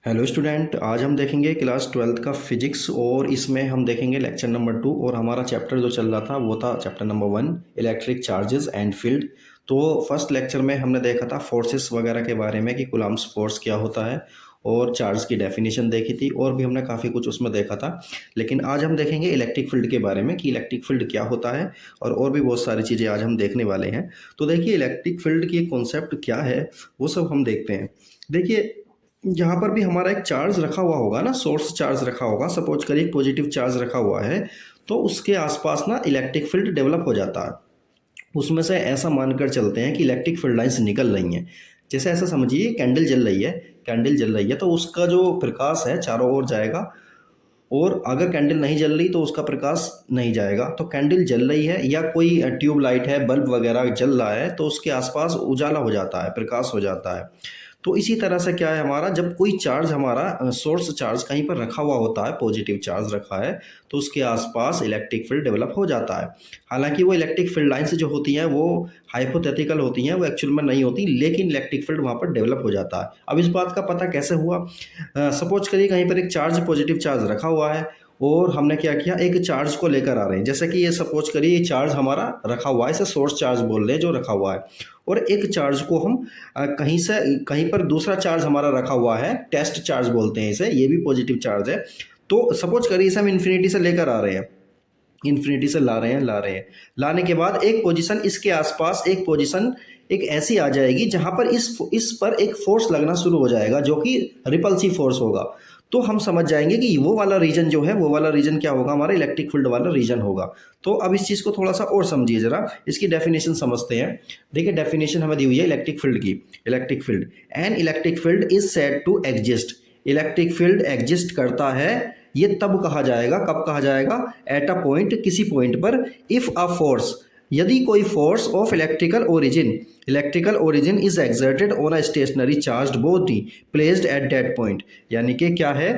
Hello student, आज हम देखेंगे क्लास 12th का फिजिक्स और इसमें हम देखेंगे लेक्चर नंबर 2। और हमारा चैप्टर जो चल रहा था वो था chapter number 1, electric charges and field. तो फर्स्ट लेक्चर में हमने देखा था फोर्सेस वगैरह के बारे में कि कूलम्ब्स फोर्स क्या होता है और चार्ज की डेफिनेशन देखी थी, और भी हमने काफ़ी कुछ उसमें देखा था। लेकिन आज हम देखेंगे इलेक्ट्रिक फील्ड के बारे में कि इलेक्ट्रिक फील्ड क्या होता है, और भी बहुत सारी चीज़ें आज हम देखने वाले हैं। तो देखिए, इलेक्ट्रिक फील्ड की कॉन्सेप्ट क्या है वो सब हम देखते हैं। देखिए, यहाँ पर भी हमारा एक चार्ज रखा हुआ होगा ना, सोर्स चार्ज रखा होगा। सपोज करिए एक पॉजिटिव चार्ज रखा हुआ है, तो उसके आसपास ना इलेक्ट्रिक फील्ड डेवलप हो जाता है। उसमें से ऐसा मानकर चलते हैं कि इलेक्ट्रिक फील्ड लाइंस निकल रही हैं। जैसे ऐसा समझिए, कैंडल जल रही है। कैंडल जल रही है तो उसका जो प्रकाश है चारों ओर जाएगा, और अगर कैंडल नहीं जल रही तो उसका प्रकाश नहीं जाएगा। तो कैंडल जल रही है या कोई ट्यूब लाइट है, बल्ब वगैरह जल रहा है, तो उसके आसपास उजाला हो जाता है, प्रकाश हो जाता है। तो इसी तरह से क्या है, हमारा जब कोई चार्ज, हमारा सोर्स चार्ज कहीं पर रखा हुआ होता है, पॉजिटिव चार्ज रखा है, तो उसके आसपास इलेक्ट्रिक फील्ड डेवलप हो जाता है। हालांकि वो इलेक्ट्रिक फील्ड लाइंस जो होती हैं वो हाइपोथेटिकल होती हैं, वो एक्चुअल में नहीं होती, लेकिन इलेक्ट्रिक फील्ड वहाँ पर डेवलप हो जाता है। अब इस बात का पता कैसे हुआ? सपोज करिए कहीं पर एक चार्ज, पॉजिटिव चार्ज रखा हुआ है, और हमने क्या किया, एक चार्ज को लेकर आ रहे हैं। जैसे कि ये सपोज करिए ये चार्ज हमारा रखा हुआ है, इसे सोर्स चार्ज बोल रहे हैं जो रखा हुआ है। और एक चार्ज को हम कहीं से कहीं पर दूसरा चार्ज हमारा रखा हुआ है, टेस्ट चार्ज बोलते हैं इसे, ये भी पॉजिटिव चार्ज है। तो सपोज करिए इसे हम इन्फिनिटी से लेकर आ रहे हैं, इन्फिनिटी से ला रहे हैं। लाने के बाद एक पोजीशन इसके आसपास, एक पोजीशन एक ऐसी आ जाएगी जहां पर इस पर एक फोर्स लगना शुरू हो जाएगा, जो कि रिपल्सिव फोर्स होगा। तो हम समझ जाएंगे कि वो वाला रीजन जो है, वो वाला रीजन क्या होगा, हमारा इलेक्ट्रिक फील्ड वाला रीजन होगा। तो अब इस चीज़ को थोड़ा सा और समझिए जरा, इसकी डेफिनेशन समझते हैं। देखिए, डेफिनेशन हमें दी हुई है इलेक्ट्रिक फील्ड की। Electric field, an electric field is said to exist. Electric field exist करता है, ये तब कहा जाएगा, कब कहा जाएगा? एट अ पॉइंट, किसी पॉइंट पर, इफ अ फोर्स, यदि कोई force of electrical origin is exerted on a stationary charged body placed at that point. यानी कि क्या है,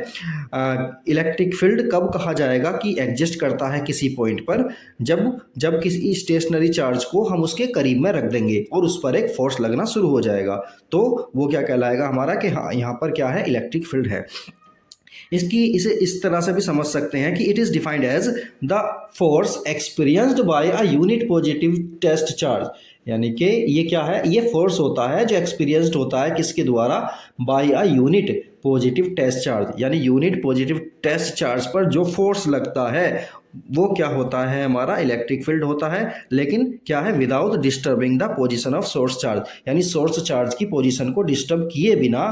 इलेक्ट्रिक फील्ड कब कहा जाएगा कि एग्जिस्ट करता है किसी पॉइंट पर? जब जब किसी स्टेशनरी चार्ज को हम उसके करीब में रख देंगे और उस पर एक फोर्स लगना शुरू हो जाएगा, तो वो क्या कहलाएगा हमारा, कि हाँ यहाँ पर क्या है, इलेक्ट्रिक फील्ड है। इसे इस तरह से भी समझ सकते हैं कि it is defined as the force experienced by a unit positive test charge. यानी कि ये क्या है, ये फोर्स होता है जो एक्सपीरियंस्ड होता है किसके द्वारा? By a unit positive test charge. यानी यूनिट पॉजिटिव टेस्ट चार्ज पर जो फोर्स लगता है वो क्या होता है, हमारा इलेक्ट्रिक फील्ड होता है। लेकिन क्या है, without disturbing the position of source charge. यानी सोर्स चार्ज की पोजीशन को डिस्टर्ब किए बिना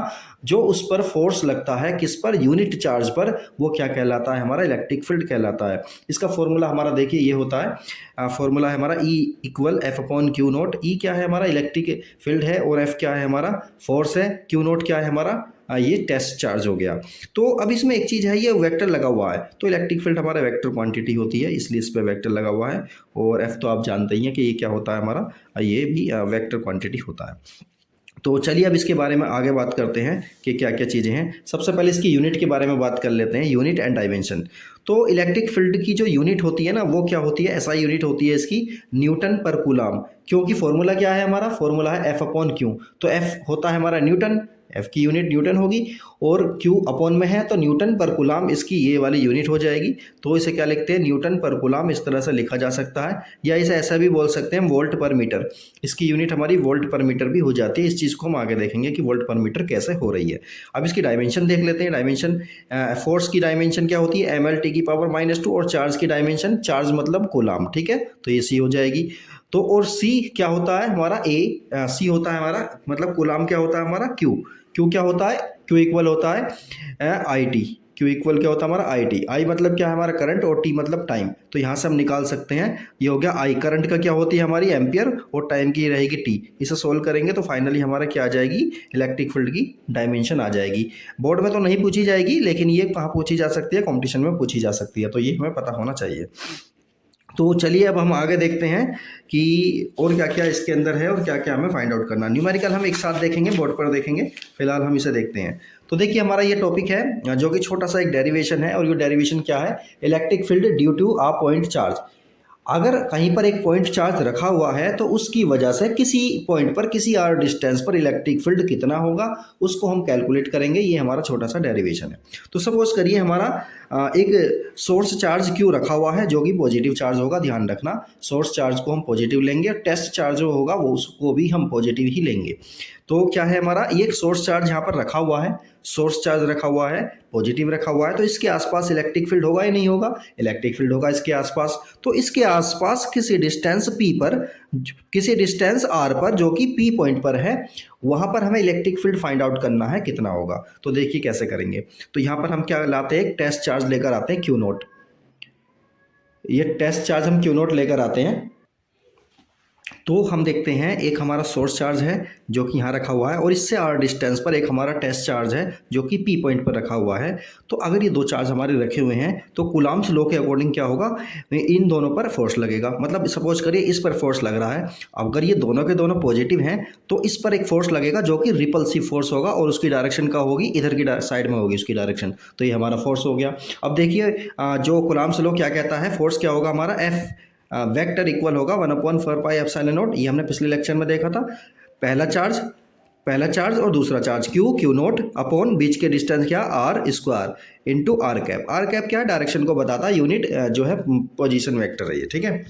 जो उस पर फोर्स लगता है, किस पर? यूनिट चार्ज पर, वो क्या कहलाता है, हमारा इलेक्ट्रिक फील्ड कहलाता है। इसका फॉर्मूला हमारा देखिए ये होता है, फॉर्मूला है हमारा E equal F upon q naught. E क्या है, हमारा इलेक्ट्रिक फील्ड है, और एफ क्या है, हमारा फोर्स है। क्यू नोट क्या है, हमारा ये टेस्ट चार्ज हो गया। तो अब इसमें एक चीज़ है, ये वेक्टर लगा हुआ है, तो इलेक्ट्रिक फील्ड हमारा वेक्टर क्वांटिटी होती है, इसलिए इस पर वेक्टर लगा हुआ है। और एफ तो आप जानते ही हैं कि ये क्या होता है हमारा, ये भी वेक्टर क्वांटिटी होता है। तो चलिए अब इसके बारे में आगे बात करते हैं कि क्या क्या चीज़ें हैं। सबसे पहले इसकी यूनिट के बारे में बात कर लेते हैं, यूनिट एंड डायमेंशन। तो इलेक्ट्रिक फील्ड की जो यूनिट होती है ना, वो क्या होती है, ऐसा यूनिट होती है इसकी, न्यूटन पर कूलम। क्योंकि फॉर्मूला क्या है हमारा, फॉर्मूला है एफ अपॉन क्यू। तो एफ होता है हमारा न्यूटन, एफ की यूनिट न्यूटन होगी, और क्यू अपॉन में है तो न्यूटन पर कूलम इसकी ये वाली यूनिट हो जाएगी। तो इसे क्या लिखते हैं, न्यूटन पर कूलम, इस तरह से लिखा जा सकता है। या इसे ऐसा भी बोल सकते हैं, वोल्ट पर मीटर। इसकी यूनिट हमारी वोल्ट पर मीटर भी हो जाती है। इस चीज़ को हम आगे देखेंगे कि वोल्ट पर मीटर कैसे हो रही है। अब इसकी डायमेंशन देख लेते हैं। डायमेंशन, फोर्स की डायमेंशन क्या होती है, mL/-2, और चार्ज की डायमेंशन, चार्ज मतलब कूलम, ठीक है, तो ये सी हो जाएगी। तो और सी क्या होता है हमारा, सी होता है हमारा, मतलब कूलम क्या होता है हमारा, क्यू क्या होता है, क्यू इक्वल होता है आई टी। क्यू इक्वल क्या होता है हमारा, आई टी। आई मतलब क्या है हमारा, करंट, और टी मतलब टाइम। तो यहाँ से हम निकाल सकते हैं, ये हो गया आई। करंट का क्या होती है हमारी, एम्पियर, और टाइम की रहेगी टी। इसे सोल्व करेंगे तो फाइनली हमारा क्या आ जाएगी, इलेक्ट्रिक फील्ड की डायमेंशन आ जाएगी। बोर्ड में तो नहीं पूछी जाएगी, लेकिन ये कहाँ पूछी जा सकती है, कॉम्पिटिशन में पूछी जा सकती है, तो ये हमें पता होना चाहिए। तो चलिए अब हम आगे देखते हैं कि और क्या क्या इसके अंदर है और क्या क्या हमें फाइंड आउट करना। न्यूमेरिकल हम एक साथ देखेंगे, बोर्ड पर देखेंगे, फिलहाल हम इसे देखते हैं। तो देखिए हमारा ये टॉपिक है जो कि छोटा सा एक डेरिवेशन है, और ये डेरिवेशन क्या है, electric field due to a point charge. अगर कहीं पर एक पॉइंट चार्ज रखा हुआ है तो उसकी वजह से किसी पॉइंट पर किसी आर डिस्टेंस पर इलेक्ट्रिक फील्ड कितना होगा उसको हम कैलकुलेट करेंगे। ये हमारा छोटा सा डेरिवेशन है। तो सपोज करिए हमारा एक सोर्स चार्ज क्यों रखा हुआ है जो कि पॉजिटिव चार्ज होगा, ध्यान रखना सोर्स चार्ज को हम पॉजिटिव लेंगे और टेस्ट चार्ज जो होगा वो उसको भी हम पॉजिटिव ही लेंगे। तो क्या है हमारा ये सोर्स चार्ज यहाँ पर रखा हुआ है, सोर्स चार्ज रखा हुआ है, पॉजिटिव रखा हुआ है, तो इसके आसपास इलेक्ट्रिक फील्ड होगा या नहीं होगा, इलेक्ट्रिक फील्ड होगा इसके आसपास। तो इसके आसपास किसी डिस्टेंस p पर, किसी डिस्टेंस r पर जो कि p पॉइंट पर है, वहां पर हमें इलेक्ट्रिक फील्ड फाइंड आउट करना है कितना होगा। तो देखिए कैसे करेंगे। तो यहाँ पर हम क्या लाते हैं, टेस्ट चार्ज लेकर आते हैं Q0। ये टेस्ट चार्ज हम Q0 लेकर आते हैं। तो हम देखते हैं एक हमारा सोर्स चार्ज है जो कि यहाँ रखा हुआ है और इससे आर डिस्टेंस पर एक हमारा टेस्ट चार्ज है जो कि पी पॉइंट पर रखा हुआ है। तो अगर ये दो चार्ज हमारे रखे हुए हैं तो कूलम्ब्स लॉ के अकॉर्डिंग क्या होगा, इन दोनों पर फोर्स लगेगा। मतलब सपोज करिए इस पर फोर्स लग रहा है, अगर ये दोनों के दोनों पॉजिटिव हैं तो इस पर एक फोर्स लगेगा जो कि रिपल्सिव फोर्स होगा और उसकी डायरेक्शन का होगी इधर की साइड में होगी उसकी डायरेक्शन। तो ये हमारा फोर्स हो गया। अब देखिए जो कूलम्ब्स लॉ क्या कहता है, फोर्स क्या होगा हमारा एफ वेक्टर इक्वल होगा 1/4πε0। ये हमने पिछले लेक्चर में देखा था। पहला चार्ज और दूसरा चार्ज Q0 अपॉन बीच के डिस्टेंस क्या R square into R cap. R cap क्या है, डायरेक्शन को बताता है, यूनिट जो है पोजीशन वेक्टर है ये, ठीक है।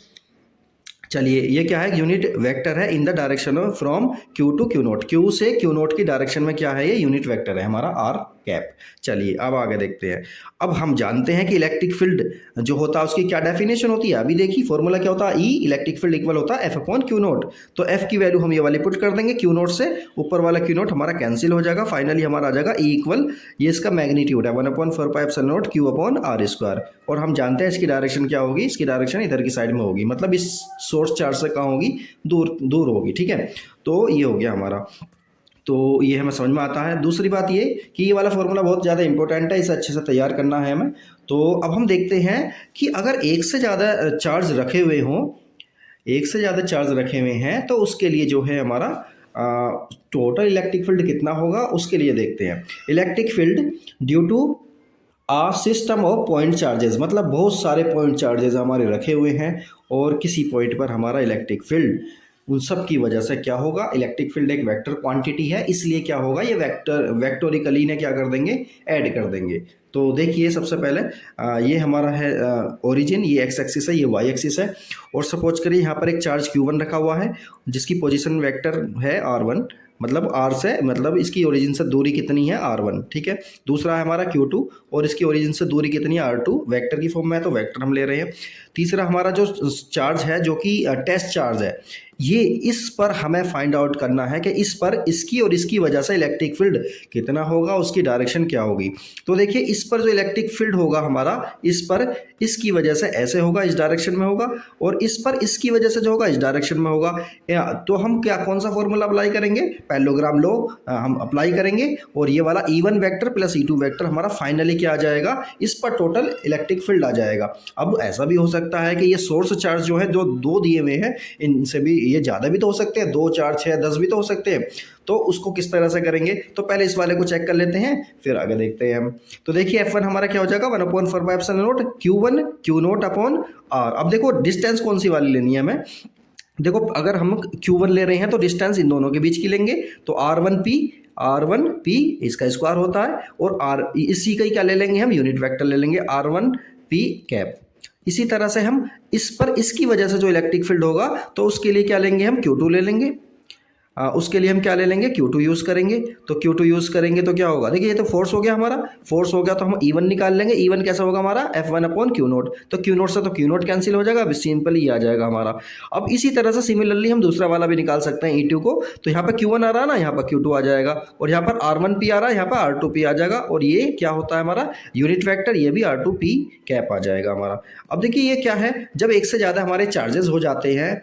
चलिए ये क्या है, यूनिट वेक्टर है in the direction of from Q to Q0। Q से Q0 की डायरेक्शन में क्या है, ये यूनिट वेक्टर है हमारा आर कैप। चलिए अब आगे देखते हैं। अब हम जानते हैं कि इलेक्ट्रिक फील्ड जो होता है उसकी क्या डेफिनेशन होती है। अभी देखिए फॉर्मूला क्या होता है, ई इलेक्ट्रिक फील्ड इक्वल होता है F/Q0। तो F की वैल्यू हम ये वाली पुट कर देंगे, Q0 से ऊपर वाला Q0 हमारा कैंसिल हो जाएगा। फाइनली हमारा आ जाएगा E इक्वल, ये इसका मैग्नीट्यूड है 1/4πε0 Q/r²। और हम जानते हैं इसकी डायरेक्शन क्या होगी, इसकी डायरेक्शन इधर की साइड में होगी, मतलब इस सोर्स चार्ज से कहाँ होगी, दूर दूर होगी, ठीक है। तो ये हो गया हमारा, तो ये हमें समझ में आता है। दूसरी बात ये कि ये वाला फॉर्मूला बहुत ज़्यादा इंपॉर्टेंट है, इसे अच्छे से तैयार करना है हमें। तो अब हम देखते हैं कि अगर एक से ज़्यादा चार्ज रखे हुए हों, एक से ज़्यादा चार्ज रखे हुए हैं तो उसके लिए जो है हमारा टोटल इलेक्ट्रिक फील्ड कितना होगा, उसके लिए देखते हैं। Electric field due to a system of point charges, मतलब बहुत सारे पॉइंट चार्जेस हमारे रखे हुए हैं और किसी पॉइंट पर हमारा इलेक्ट्रिक फील्ड, उन सब की वजह से क्या होगा, इलेक्ट्रिक फील्ड एक वेक्टर क्वांटिटी है, इसलिए क्या होगा, ये वेक्टोरिकली ने क्या कर देंगे, ऐड कर देंगे। तो देखिए सबसे पहले ये हमारा है ओरिजिन, ये एक्स एक्सिस है, ये वाई एक्सिस है। और सपोज करिए यहाँ पर एक चार्ज Q1 रखा हुआ है जिसकी पोजीशन वेक्टर है R1, मतलब R से, मतलब इसकी ओरिजिन से दूरी कितनी है R1, ठीक है। दूसरा है हमारा Q2 और इसकी ओरिजिन से दूरी कितनी है R2, वेक्टर की फॉर्म में है तो वेक्टर हम ले रहे हैं। तीसरा हमारा जो चार्ज है जो कि टेस्ट चार्ज है, ये इस पर हमें फाइंड आउट करना है कि इस पर इसकी और इसकी वजह से इलेक्ट्रिक फील्ड कितना होगा, उसकी डायरेक्शन क्या होगी। तो देखिए इस पर जो इलेक्ट्रिक फील्ड होगा हमारा, इस पर इसकी वजह से ऐसे होगा, इस डायरेक्शन में होगा, और इस पर इसकी वजह से जो होगा इस डायरेक्शन में होगा। तो हम क्या कौन सा फॉर्मूला अप्लाई करेंगे, पैरेललोग्राम लॉ हम अप्लाई करेंगे और ये वाला E1 vector plus E2 vector हमारा फाइनली क्या आ जाएगा, इस पर टोटल इलेक्ट्रिक फील्ड आ जाएगा। अब ऐसा भी हो सकता है कि ये सोर्स चार्ज जो है जो दो दिए हुए हैं, इनसे भी ये ज़्यादा भी तो हो सकते हैं, 2 4 6 10 भी तो हो सकते हैं। तो उसको किस तरह से करेंगे, तो पहले इस वाले को चेक कर लेते हैं फिर आगे देखते हैं हम। तो देखिए F1 हमारा क्या हो जाएगा 1/4πε0 Q1 Q0 अपॉन R। अब देखो डिस्टेंस कौन सी वाली लेनी है हमें, देखो अगर हम Q1 ले रहे हैं तो डिस्टेंस इन दोनों के बीच की लेंगे, तो R1P इसका स्क्वायर होता है, और R इसी का ही क्या ले लेंगे हम, यूनिट वेक्टर ले लेंगे R1P कैप। इसी तरह से हम इस पर इसकी वजह से जो इलेक्ट्रिक फील्ड होगा तो उसके लिए क्या लेंगे हम, Q2 ले लेंगे। उसके लिए हम क्या ले लेंगे, Q2 यूज़ करेंगे। तो Q2 यूज़ करेंगे तो क्या होगा, देखिए ये तो फोर्स हो गया हमारा, फोर्स हो गया तो हम E1 निकाल लेंगे। E1 कैसा होगा हमारा F1/Q0, तो Q0 से तो Q0 कैंसिल हो जाएगा, अब सिंपल ही आ जाएगा हमारा। अब इसी तरह से सिमिलरली हम दूसरा वाला भी निकाल सकते हैं E2 को। तो यहाँ पर Q1 आ रहा है ना, यहाँ पर Q2 आ जाएगा, और यहाँ पर R1P आ रहा है, यहाँ पर R2P आ जाएगा, और ये क्या होता है हमारा यूनिट वेक्टर, ये भी R2P कैप आ जाएगा हमारा। अब देखिए ये क्या है, जब एक से ज़्यादा हमारे चार्जेस हो जाते हैं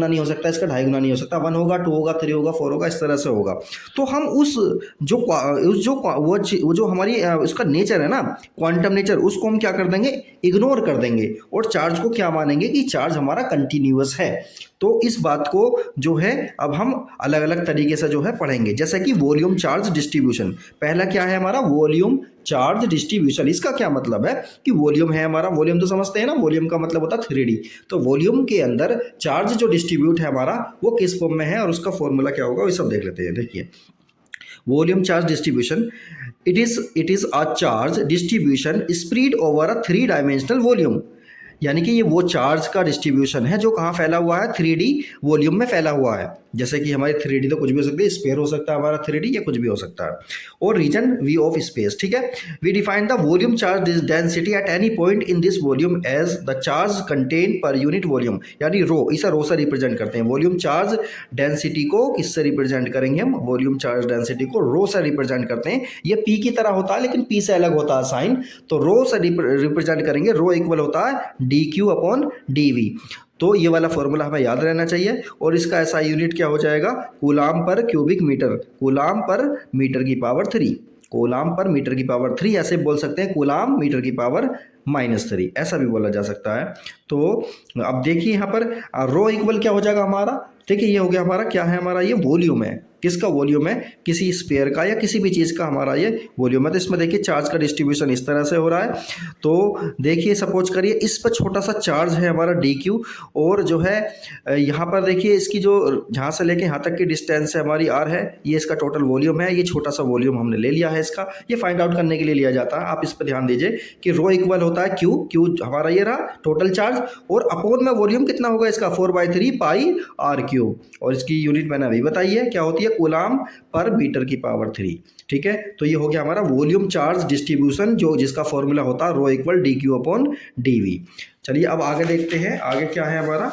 गुना नहीं हो सकता, इसका 2.5 गुना नहीं हो सकता, 1 होगा, 2 होगा, 3 होगा, 4 होगा, इस तरह से होगा। तो हम वो जो हमारी उसका नेचर है ना, क्वांटम नेचर, उसको हम क्या कर देंगे, इग्नोर कर देंगे और चार्ज को क्या मानेंगे कि चार्ज हमारा कंटिन्यूअस है। तो इस बात को जो है अब हम अलग अलग तरीके से जो है पढ़ेंगे, जैसे कि वॉल्यूम चार्ज डिस्ट्रीब्यूशन। पहला क्या है हमारा, वॉल्यूम चार्ज डिस्ट्रीब्यूशन। इसका क्या मतलब है कि वॉल्यूम है हमारा, वॉल्यूम तो समझते हैं ना, वॉल्यूम का मतलब होता है 3D। तो वॉल्यूम के अंदर चार्ज जो डिस्ट्रीब्यूट है हमारा वो किस फॉर्म में है और उसका फॉर्मूला क्या होगा, वो सब देख लेते हैं। देखिए, volume charge distribution, it is a charge distribution spread over a 3 dimensional volume. यानी कि ये वो चार्ज का डिस्ट्रीब्यूशन है जो कहाँ फैला हुआ है, 3D वॉल्यूम में फैला हुआ है। जैसे कि हमारी 3D तो कुछ भी हो सकती है, स्फीयर हो सकता है हमारा 3D या कुछ भी हो सकता है, और रीजन V ऑफ स्पेस, ठीक है। We define the volume charge density at any point in this volume as the charge contain per unit volume, यानी रो, इसे रो से रिप्रेजेंट करते हैं। वॉल्यूम चार्ज डेंसिटी को किससे रिप्रेजेंट करेंगे हम? वॉल्यूम चार्ज डेंसिटी को रो से रिप्रेजेंट करते हैं। ये पी की तरह होता है लेकिन पी से अलग होता है साइन, तो रो से रिप्रेजेंट करेंगे। रो इक्वल होता है D Q upon D V. तो ये वाला फॉर्मूला हमें याद रहना चाहिए। और इसका ऐसा यूनिट क्या हो जाएगा? कूलाम पर क्यूबिक मीटर, कूलाम पर मीटर की पावर 3, कूलाम पर मीटर की पावर 3, ऐसे बोल सकते हैं कूलाम मीटर की पावर -3, ऐसा भी बोला जा सकता है। तो अब देखिए यहाँ पर रो इक्वल क्या हो जाएगा हमारा? देखिए ये हो गया हमारा, क्या है हमारा? ये वॉल्यूम है। किसका वॉल्यूम है? किसी स्फीयर का या किसी भी चीज़ का हमारा ये वॉल्यूम है। तो इसमें देखिए चार्ज का डिस्ट्रीब्यूशन इस तरह से हो रहा है। तो देखिए सपोज करिए इस पर छोटा सा चार्ज है हमारा डी क्यू, और जो है यहाँ पर देखिए इसकी जो जहाँ से लेके यहाँ तक की डिस्टेंस है हमारी आर है, ये इसका टोटल वॉल्यूम है। ये छोटा सा वॉल्यूम हमने ले लिया है इसका, ये फाइंड आउट करने के लिए लिया जाता है। आप इस पर ध्यान दीजिए कि रो इक्वल होता है क्यू, क्यू हमारा ये रहा टोटल चार्ज, और अपोन में वॉल्यूम कितना होगा इसका? 4/3 पाई आर क्यू, और इसकी यूनिट मैंने अभी बताई है क्या होती है? कूलाम पर मीटर की पावर 3, ठीक है। तो ये हो गया हमारा वॉल्यूम चार्ज डिस्ट्रीब्यूशन, जो जिसका फॉर्मूला होता है rho equal d Q upon D V. चलिए अब आगे देखते हैं, आगे क्या है हमारा?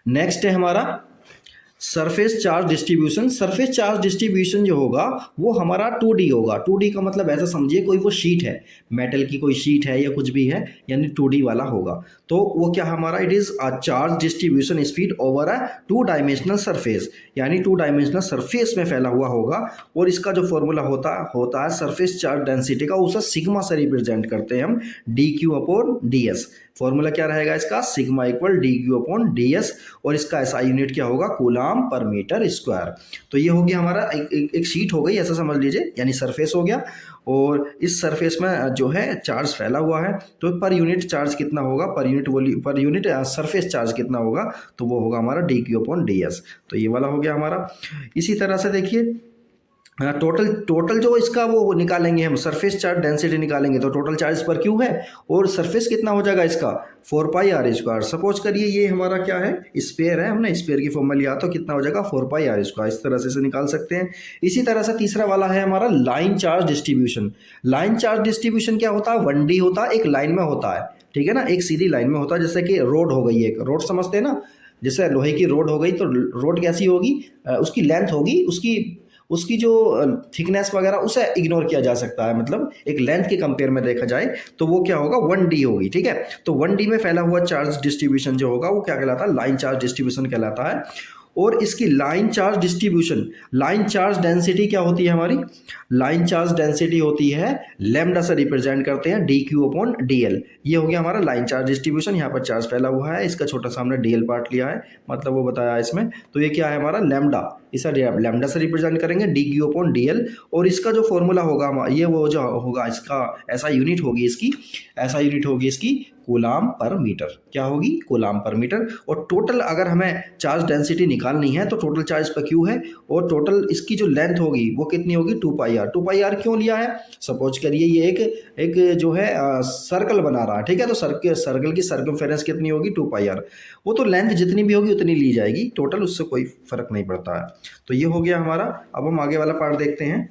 नेक्स्ट है हमारा surface charge distribution. Surface charge distribution जो होगा वो हमारा 2D होगा। 2D का मतलब ऐसा समझिए कोई वो शीट है, मेटल की कोई शीट है या कुछ भी है, यानी 2D वाला होगा। तो वो क्या हमारा? It is a charge distribution speed over a 2 dimensional surface, यानी 2 डायमेंशनल सरफेस में फैला हुआ होगा। और इसका जो फॉर्मूला होता है सरफेस चार्ज डेंसिटी का, उसे सिग्मा से रिप्रेजेंट करते हैं हम, D Q upon D S. Formula क्या रहेगा इसका? Sigma equal d Q upon D S, और इसका ऐसा यूनिट क्या होगा? कूलाम पर मीटर स्क्वायर। तो ये हो गया हमारा एक शीट हो गई, ऐसा समझ लीजिए, यानी सरफेस हो गया, और इस सरफेस में जो है चार्ज फैला हुआ है। तो पर यूनिट चार्ज कितना होगा? पर unit volume, per unit surface charge कितना होगा? तो वो होगा हमारा D Q upon D S. तो ये वाला हो गया हमारा। इसी तरह से देखिए टोटल जो इसका वो निकालेंगे हम, सरफेस चार्ज डेंसिटी निकालेंगे, तो टोटल चार्ज पर क्यू है, और सरफेस कितना हो जाएगा इसका? 4 पाई आर स्क्वायर। सपोज करिए ये हमारा क्या है? स्फीयर है, हमने स्फीयर की फॉर्म में लिया, तो कितना हो जाएगा? 4 पाई आर स्क्वायर। इस तरह से इसे निकाल सकते हैं। इसी तरह से तीसरा वाला है हमारा line charge distribution. Line charge distribution क्या होता है? 1D होता है, एक लाइन में होता है, ठीक है ना, एक सीधी लाइन में होता है। जैसे कि रोड हो गई, एक रोड समझते हैं ना, जैसे लोहे की रोड हो गई, तो रोड कैसी होगी? उसकी लेंथ होगी, उसकी जो थिकनेस वगैरह उसे इग्नोर किया जा सकता है, मतलब एक लेंथ के कंपेयर में देखा जाए तो वो क्या होगा? 1D होगी, ठीक है। तो 1D में फैला हुआ चार्ज डिस्ट्रीब्यूशन जो होगा वो क्या कहलाता है? लाइन चार्ज डिस्ट्रीब्यूशन कहलाता है। और इसकी line charge distribution, line charge density क्या होती है हमारी? लाइन चार्ज डेंसिटी होती है लैम्डा से रिप्रेजेंट करते हैं D Q upon D L. ये हो गया हमारा लाइन चार्ज डिस्ट्रीब्यूशन। यहाँ पर चार्ज फैला हुआ है, इसका छोटा सा हमने डी एल पार्ट लिया है, मतलब वो बताया इसमें। तो ये क्या है हमारा? लैम्डा, इसे लैम्डा से रिप्रेजेंट करेंगे D Q upon D L. और इसका जो फॉर्मूला होगा ये वो जो होगा इसका ऐसा यूनिट होगी इसकी, ऐसा यूनिट होगी इसकी कूलाम पर मीटर। क्या होगी? कूलाम पर मीटर। और टोटल अगर हमें चार्ज डेंसिटी निकालनी है तो टोटल चार्ज पर क्यू है, और टोटल इसकी जो लेंथ होगी वो कितनी होगी? 2 पाई आर। 2 पाई आर क्यों लिया है? सपोज करिए ये एक जो है सर्कल बना रहा है, ठीक है, तो सर्कल की सर्कमफेरेंस कितनी होगी? 2 पाई आर। वो तो लेंथ जितनी भी होगी उतनी ली जाएगी टोटल, उससे कोई फर्क नहीं पड़ता है। तो ये हो गया हमारा। अब हम आगे वाला पार्ट देखते हैं।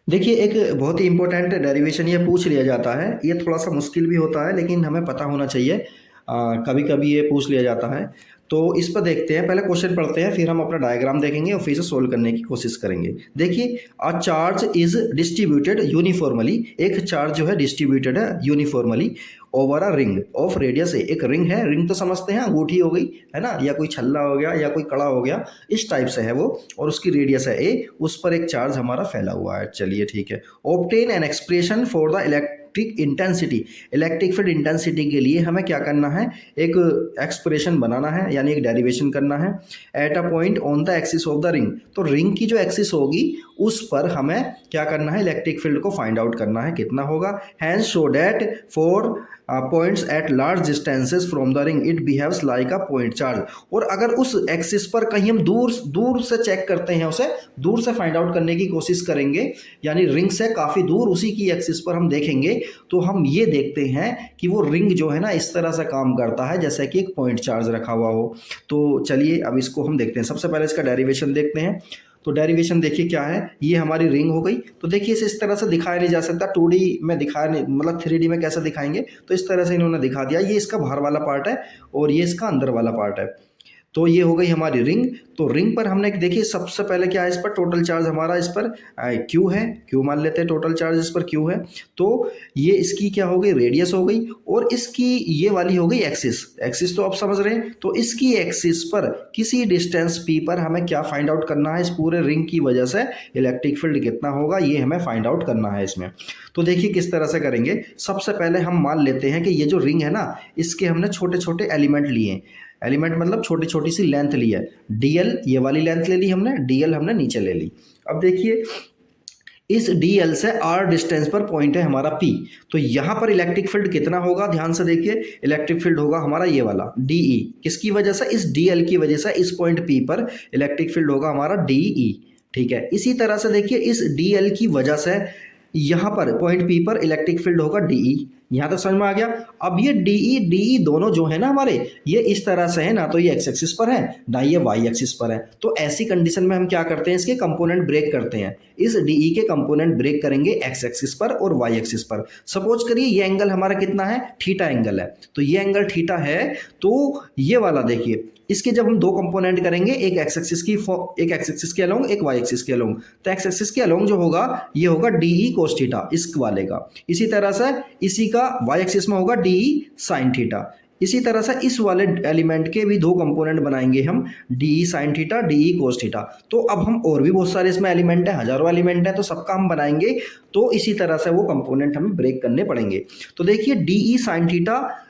देखिए एक बहुत ही इंपॉर्टेंट डेरिवेशन ये पूछ लिया जाता है, ये थोड़ा सा मुश्किल भी होता है लेकिन हमें पता होना चाहिए। कभी कभी ये पूछ लिया जाता है, तो इस पर देखते हैं। पहले क्वेश्चन पढ़ते हैं, फिर हम अपना डायग्राम देखेंगे और फिर से सोल्व करने की कोशिश करेंगे। देखिए a charge is distributed uniformly, एक चार्ज जो है डिस्ट्रीब्यूटेड है uniformly over a ring of radius a. एक रिंग है, रिंग तो समझते हैं अंगूठी हो गई है ना, या कोई छल्ला हो गया या कोई कड़ा हो गया, इस टाइप से है वो, और उसकी रेडियस है ए, उस पर एक चार्ज हमारा फैला हुआ है। चलिए ठीक है। Obtain an expression for the electric intensity, electric field intensity के लिए हमें क्या करना है? एक एक्सप्रेशन बनाना है, यानी एक डेरिवेशन करना है। Eight a point on the axis of the ring, तो रिंग की जो एक्सिस होगी उस पर हमें क्या करना है? इलेक्ट्रिक फील्ड को फाइंड आउट करना है, कितना होगा। Hence show that for points at large distances from the ring it behaves like a point charge. और अगर उस एक्सिस पर कहीं हम दूर दूर से चेक करते हैं, उसे दूर से फाइंड आउट करने की कोशिश करेंगे, यानी रिंग से काफ़ी दूर उसी की एक्सिस पर हम देखेंगे, तो हम ये देखते हैं कि वो रिंग जो है ना इस तरह से काम करता है जैसे कि एक पॉइंट चार्ज रखा हुआ हो। तो चलिए अब इसको हम देखते हैं। सबसे पहले इसका डेरिवेशन देखते हैं। तो डेरिवेशन देखिए क्या है, ये हमारी रिंग हो गई। तो देखिए इसे इस तरह से दिखाया नहीं जा सकता, 2D में दिखाया नहीं, मतलब 3D में कैसे दिखाएंगे, तो इस तरह से इन्होंने दिखा दिया। ये इसका बाहर वाला पार्ट है और ये इसका अंदर वाला पार्ट है। तो ये हो गई हमारी रिंग। तो रिंग पर हमने देखिए सबसे पहले क्या है, इस पर टोटल चार्ज हमारा इस पर क्यू है, क्यू मान लेते हैं, टोटल चार्ज इस पर क्यू है। तो ये इसकी क्या हो गई, रेडियस हो गई, और इसकी ये वाली हो गई एक्सिस। एक्सिस तो आप समझ रहे हैं। तो इसकी एक्सिस पर किसी डिस्टेंस पी पर हमें क्या फाइंड आउट करना है, इस पूरे रिंग की वजह से इलेक्ट्रिक फील्ड कितना होगा, ये हमें फाइंड आउट करना है इसमें। तो देखिए किस तरह से करेंगे। सबसे पहले हम मान लेते हैं कि ये जो रिंग है ना, इसके हमने छोटे छोटे एलिमेंट लिए। एलिमेंट मतलब छोटी छोटी सी लेंथ ली है। डीएल ये वाली लेंथ ले ली हमने, डीएल हमने नीचे ले ली। अब देखिए इस डीएल से आर डिस्टेंस पर पॉइंट है हमारा पी। तो यहाँ पर इलेक्ट्रिक फील्ड कितना होगा, ध्यान से देखिए। इलेक्ट्रिक फील्ड होगा हमारा ये वाला डीई। किसकी वजह से, इस डीएल की वजह से इस पॉइंट पी पर इलेक्ट्रिक फील्ड होगा हमारा डीई। ठीक है, इसी तरह से देखिए इस डीएल की वजह से यहाँ पर पॉइंट पी पर इलेक्ट्रिक फील्ड होगा डीई। यहाँ तक समझ में आ गया। अब ये डीई दोनों जो है ना हमारे, ये इस तरह से है ना, तो ये एक्स एक्सिस पर है ना, ये वाई एक्सिस पर है। तो ऐसी कंडीशन में हम क्या करते हैं, इसके कंपोनेंट ब्रेक करते हैं। इस डीई के कंपोनेंट ब्रेक करेंगे एक्स एक्सिस पर और वाई एक्सिस पर। सपोज करिए ये एंगल हमारा कितना है, थीटा एंगल है। तो ये एंगल थीटा है। तो ये वाला देखिए, इसके जब हम दो कंपोनेंट करेंगे, एक एक्स एक्सिस के अलोंग, एक वाई एक्सिस के अलोंग। तो एक्स एक्सिस के अलोंग जो होगा ये होगा डीई कोस थीटा, इस वाले का। इसी तरह से इसी का वाई एक्सिस में होगा डीई साइन थीटा। इसी तरह से इस वाले एलिमेंट के भी दो कंपोनेंट बनाएंगे हम, DE sine theta, DE cos theta. तो अब हम और भी बहुत सारे इसमें एलिमेंट है, हजारों एलिमेंट है, तो सबका हम बनाएंगे। तो इसी तरह से वो कंपोनेंट हमें ब्रेक करने पड़ेंगे। तो देखिए डीई साइन थीटा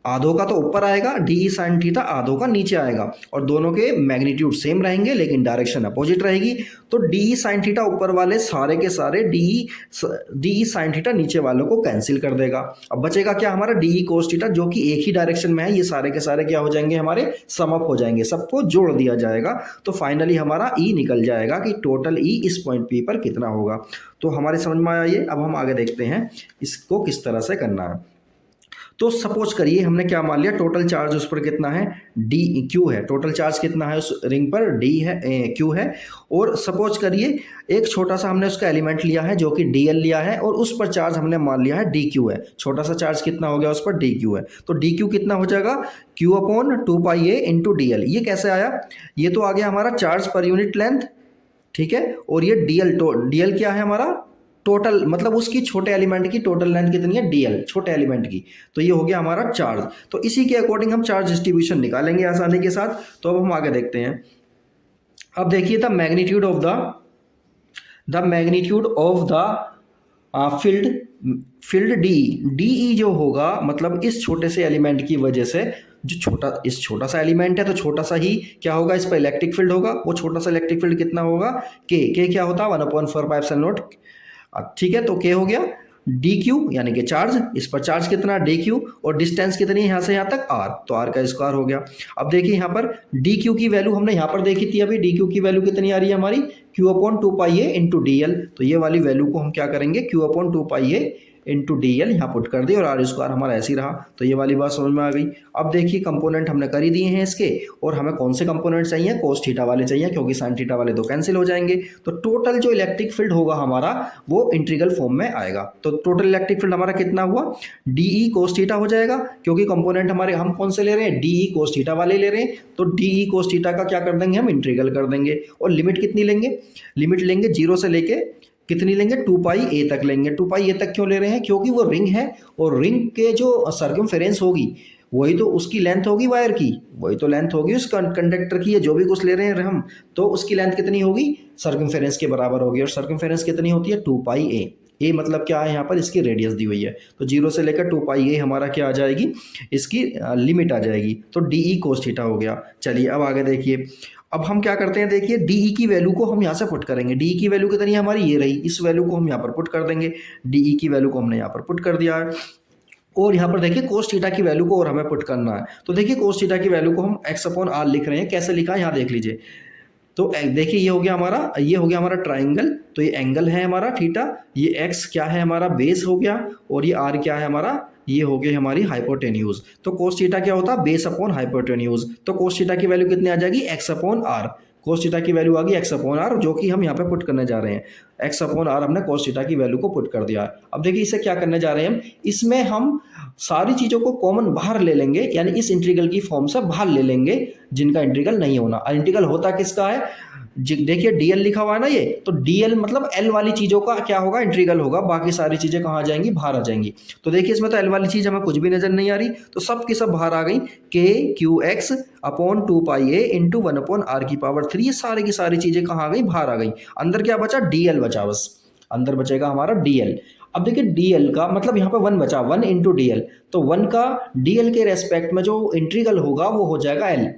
आधों का तो ऊपर आएगा, डी साइन थीटा आधों का नीचे आएगा, और दोनों के मैग्नीट्यूड सेम रहेंगे लेकिन डायरेक्शन अपोजिट रहेगी। तो डी साइन थीटा ऊपर वाले सारे के सारे डी साइन थीटा नीचे वालों को कैंसिल कर देगा। अब बचेगा क्या हमारा, डी कोस थीटा, जो कि एक ही डायरेक्शन में है। ये सारे के सारे क्या हो जाएंगे हमारे, सम अप हो जाएंगे, सबको जोड़ दिया जाएगा। तो फाइनली हमारा ई निकल जाएगा कि टोटल ई इस पॉइंट पी पर कितना होगा। तो हमारे समझ में आया ये। अब हम आगे देखते हैं इसको किस तरह से करना है। तो सपोज करिए हमने क्या मान लिया, टोटल चार्ज उस पर कितना है, डी क्यू है। टोटल चार्ज कितना है उस रिंग पर, डी है, क्यू है। और सपोज करिए एक छोटा सा हमने उसका एलिमेंट लिया है जो कि डीएल लिया है, और उस पर चार्ज हमने मान लिया है डी क्यू है। छोटा सा चार्ज कितना हो गया उस पर, डी क्यू है। तो डी क्यू कितना हो जाएगा, क्यू अपॉन 2 पाई ए इंटू डी एल। ये कैसे आया, ये तो आ गया हमारा चार्ज पर यूनिट लेंथ। ठीक है, और ये डीएल क्या है हमारा, टोटल, मतलब उसकी छोटे एलिमेंट की टोटल लेंथ कितनी है, डीएल, छोटे एलिमेंट की। तो ये हो गया हमारा चार्ज। तो इसी के अकॉर्डिंग हम चार्ज डिस्ट्रीब्यूशन निकालेंगे आसानी के साथ। तो अब हम आगे देखते हैं। अब देखिए the magnitude of the field D जो होगा, मतलब इस छोटे से एलिमेंट की वजह से, जो छोटा सा एलिमेंट है तो छोटा सा ही क्या होगा, इस पर इलेक्ट्रिक फील्ड होगा। वो छोटा सा इलेक्ट्रिक फील्ड कितना होगा, के क्या होता है 1/4πε0। ठीक है, तो के हो गया डी क्यू, यानी कि चार्ज, इस पर चार्ज कितना डी क्यू, और डिस्टेंस कितनी है यहाँ से यहाँ तक आर, तो आर का स्क्वायर हो गया। अब देखिए यहाँ पर डी क्यू की वैल्यू हमने यहाँ पर देखी थी अभी, डी क्यू की वैल्यू कितनी आ रही है हमारी, क्यू अपॉन 2 पाई ए इंटू डी एल। तो ये वाली वैल्यू को हम क्या करेंगे, क्यू अपॉन 2 पाई ए इंटू डी एल यहाँ पुट कर दिए, और आर स्क्वायर हमारा ऐसे ही रहा। तो ये वाली बात समझ में आ गई। अब देखिए कंपोनेंट हमने कर ही दिए हैं इसके, और हमें कौन से कंपोनेंट चाहिए, कोस थीटा वाले चाहिए, क्योंकि साइन थीटा वाले तो कैंसिल हो जाएंगे। तो टोटल जो इलेक्ट्रिक फील्ड होगा हमारा वो इंटीग्रल फॉर्म में आएगा। तो टोटल इलेक्ट्रिक फील्ड हमारा कितना हुआ, डीई कोस थीटा हो जाएगा, क्योंकि कंपोनेंट हमारे हम कौन से ले रहे हैं, डीई कोस थीटा वाले ले रहे हैं। तो डीई कोस थीटा का क्या कर देंगे हम, इंटीग्रल कर देंगे। और लिमिट कितनी लेंगे, लिमिट लेंगे 0 से लेके कितनी लेंगे, 2 पाई ए तक लेंगे। 2 पाई ए तक क्यों ले रहे हैं, क्योंकि वो रिंग है, और रिंग के जो सर्कमफेरेंस होगी वही तो उसकी लेंथ होगी, वायर की वही तो लेंथ होगी उस कंडक्टर की, है जो भी कुछ ले रहे हैं हम, तो उसकी लेंथ कितनी होगी, सर्कमफेरेंस के बराबर होगी। और सर्कमफेरेंस कितनी होती है, 2 पाई ए मतलब क्या है यहाँ पर, इसकी रेडियस दी हुई है। तो 0 से लेकर 2 पाई ए हमारा क्या आ जाएगी, इसकी लिमिट आ जाएगी। तो डीई कोस थीटा हो गया। चलिए अब आगे देखिए। अब हम क्या करते हैं, देखिए डीई की वैल्यू को हम यहाँ से पुट करेंगे। डीई की वैल्यू कितनी है हमारी, ये रही, इस वैल्यू को हम यहाँ पर पुट कर देंगे। डीई की वैल्यू को हमने यहाँ पर पुट कर दिया है। और यहाँ पर देखिए कोस थीटा की वैल्यू को और हमें पुट करना है। तो देखिए कोस थीटा की वैल्यू को हम एक्स अपॉन आर लिख रहे हैं, कैसे लिखा है यहाँ देख लीजिए। तो देखिए ये हो गया हमारा ट्राइंगल, तो ये एंगल है हमारा थीटा, ये एक्स क्या है हमारा बेस हो गया, और ये आर क्या है हमारा, ये हो गई हमारी हाइपोटेन्यूज। तो कोस थीटा क्या होता है, बेस अपॉन हाइपोटेन्यूज। तो कोस थीटा की वैल्यू कितनी आ जाएगी, X upon R. Cos theta की वैल्यू आ गई एक्स अपॉन आर, जो कि हम यहाँ पे पुट करने जा रहे हैं। एक्स अपॉन आर हमने कोस थीटा की वैल्यू को पुट कर दिया है। अब देखिए इसे क्या करने जा रहे हैं हम, इसमें हम सारी चीज़ों को कॉमन बाहर ले लेंगे, यानी इस इंटीग्रल की फॉर्म से बाहर ले लेंगे जिनका इंटीग्रल नहीं होना। इंटीग्रल होता किसका है, देखिए डीएल लिखा हुआ है ना, ये तो डीएल मतलब एल वाली चीज़ों का क्या होगा, इंटीग्रल होगा। बाकी सारी चीज़ें कहाँ आ जाएंगी, बाहर आ जाएंगी। तो देखिए इसमें तो एल वाली चीज़ हमें कुछ भी नजर नहीं आ रही, तो सब की सब बाहर आ गई। के q x upon 2πa into 1/r की पावर 3, ये सारी की सारी चीज़ें कहाँ आ गई, बाहर आ गई। अंदर क्या बचा, डीएल बचा, बस अंदर बचेगा हमारा डीएल। अब देखिए डीएल का मतलब यहाँ पे 1 बचा, 1 इंटू डीएल, तो 1 का डीएल के रेस्पेक्ट में जो इंटीग्रल होगा वो हो जाएगा एल।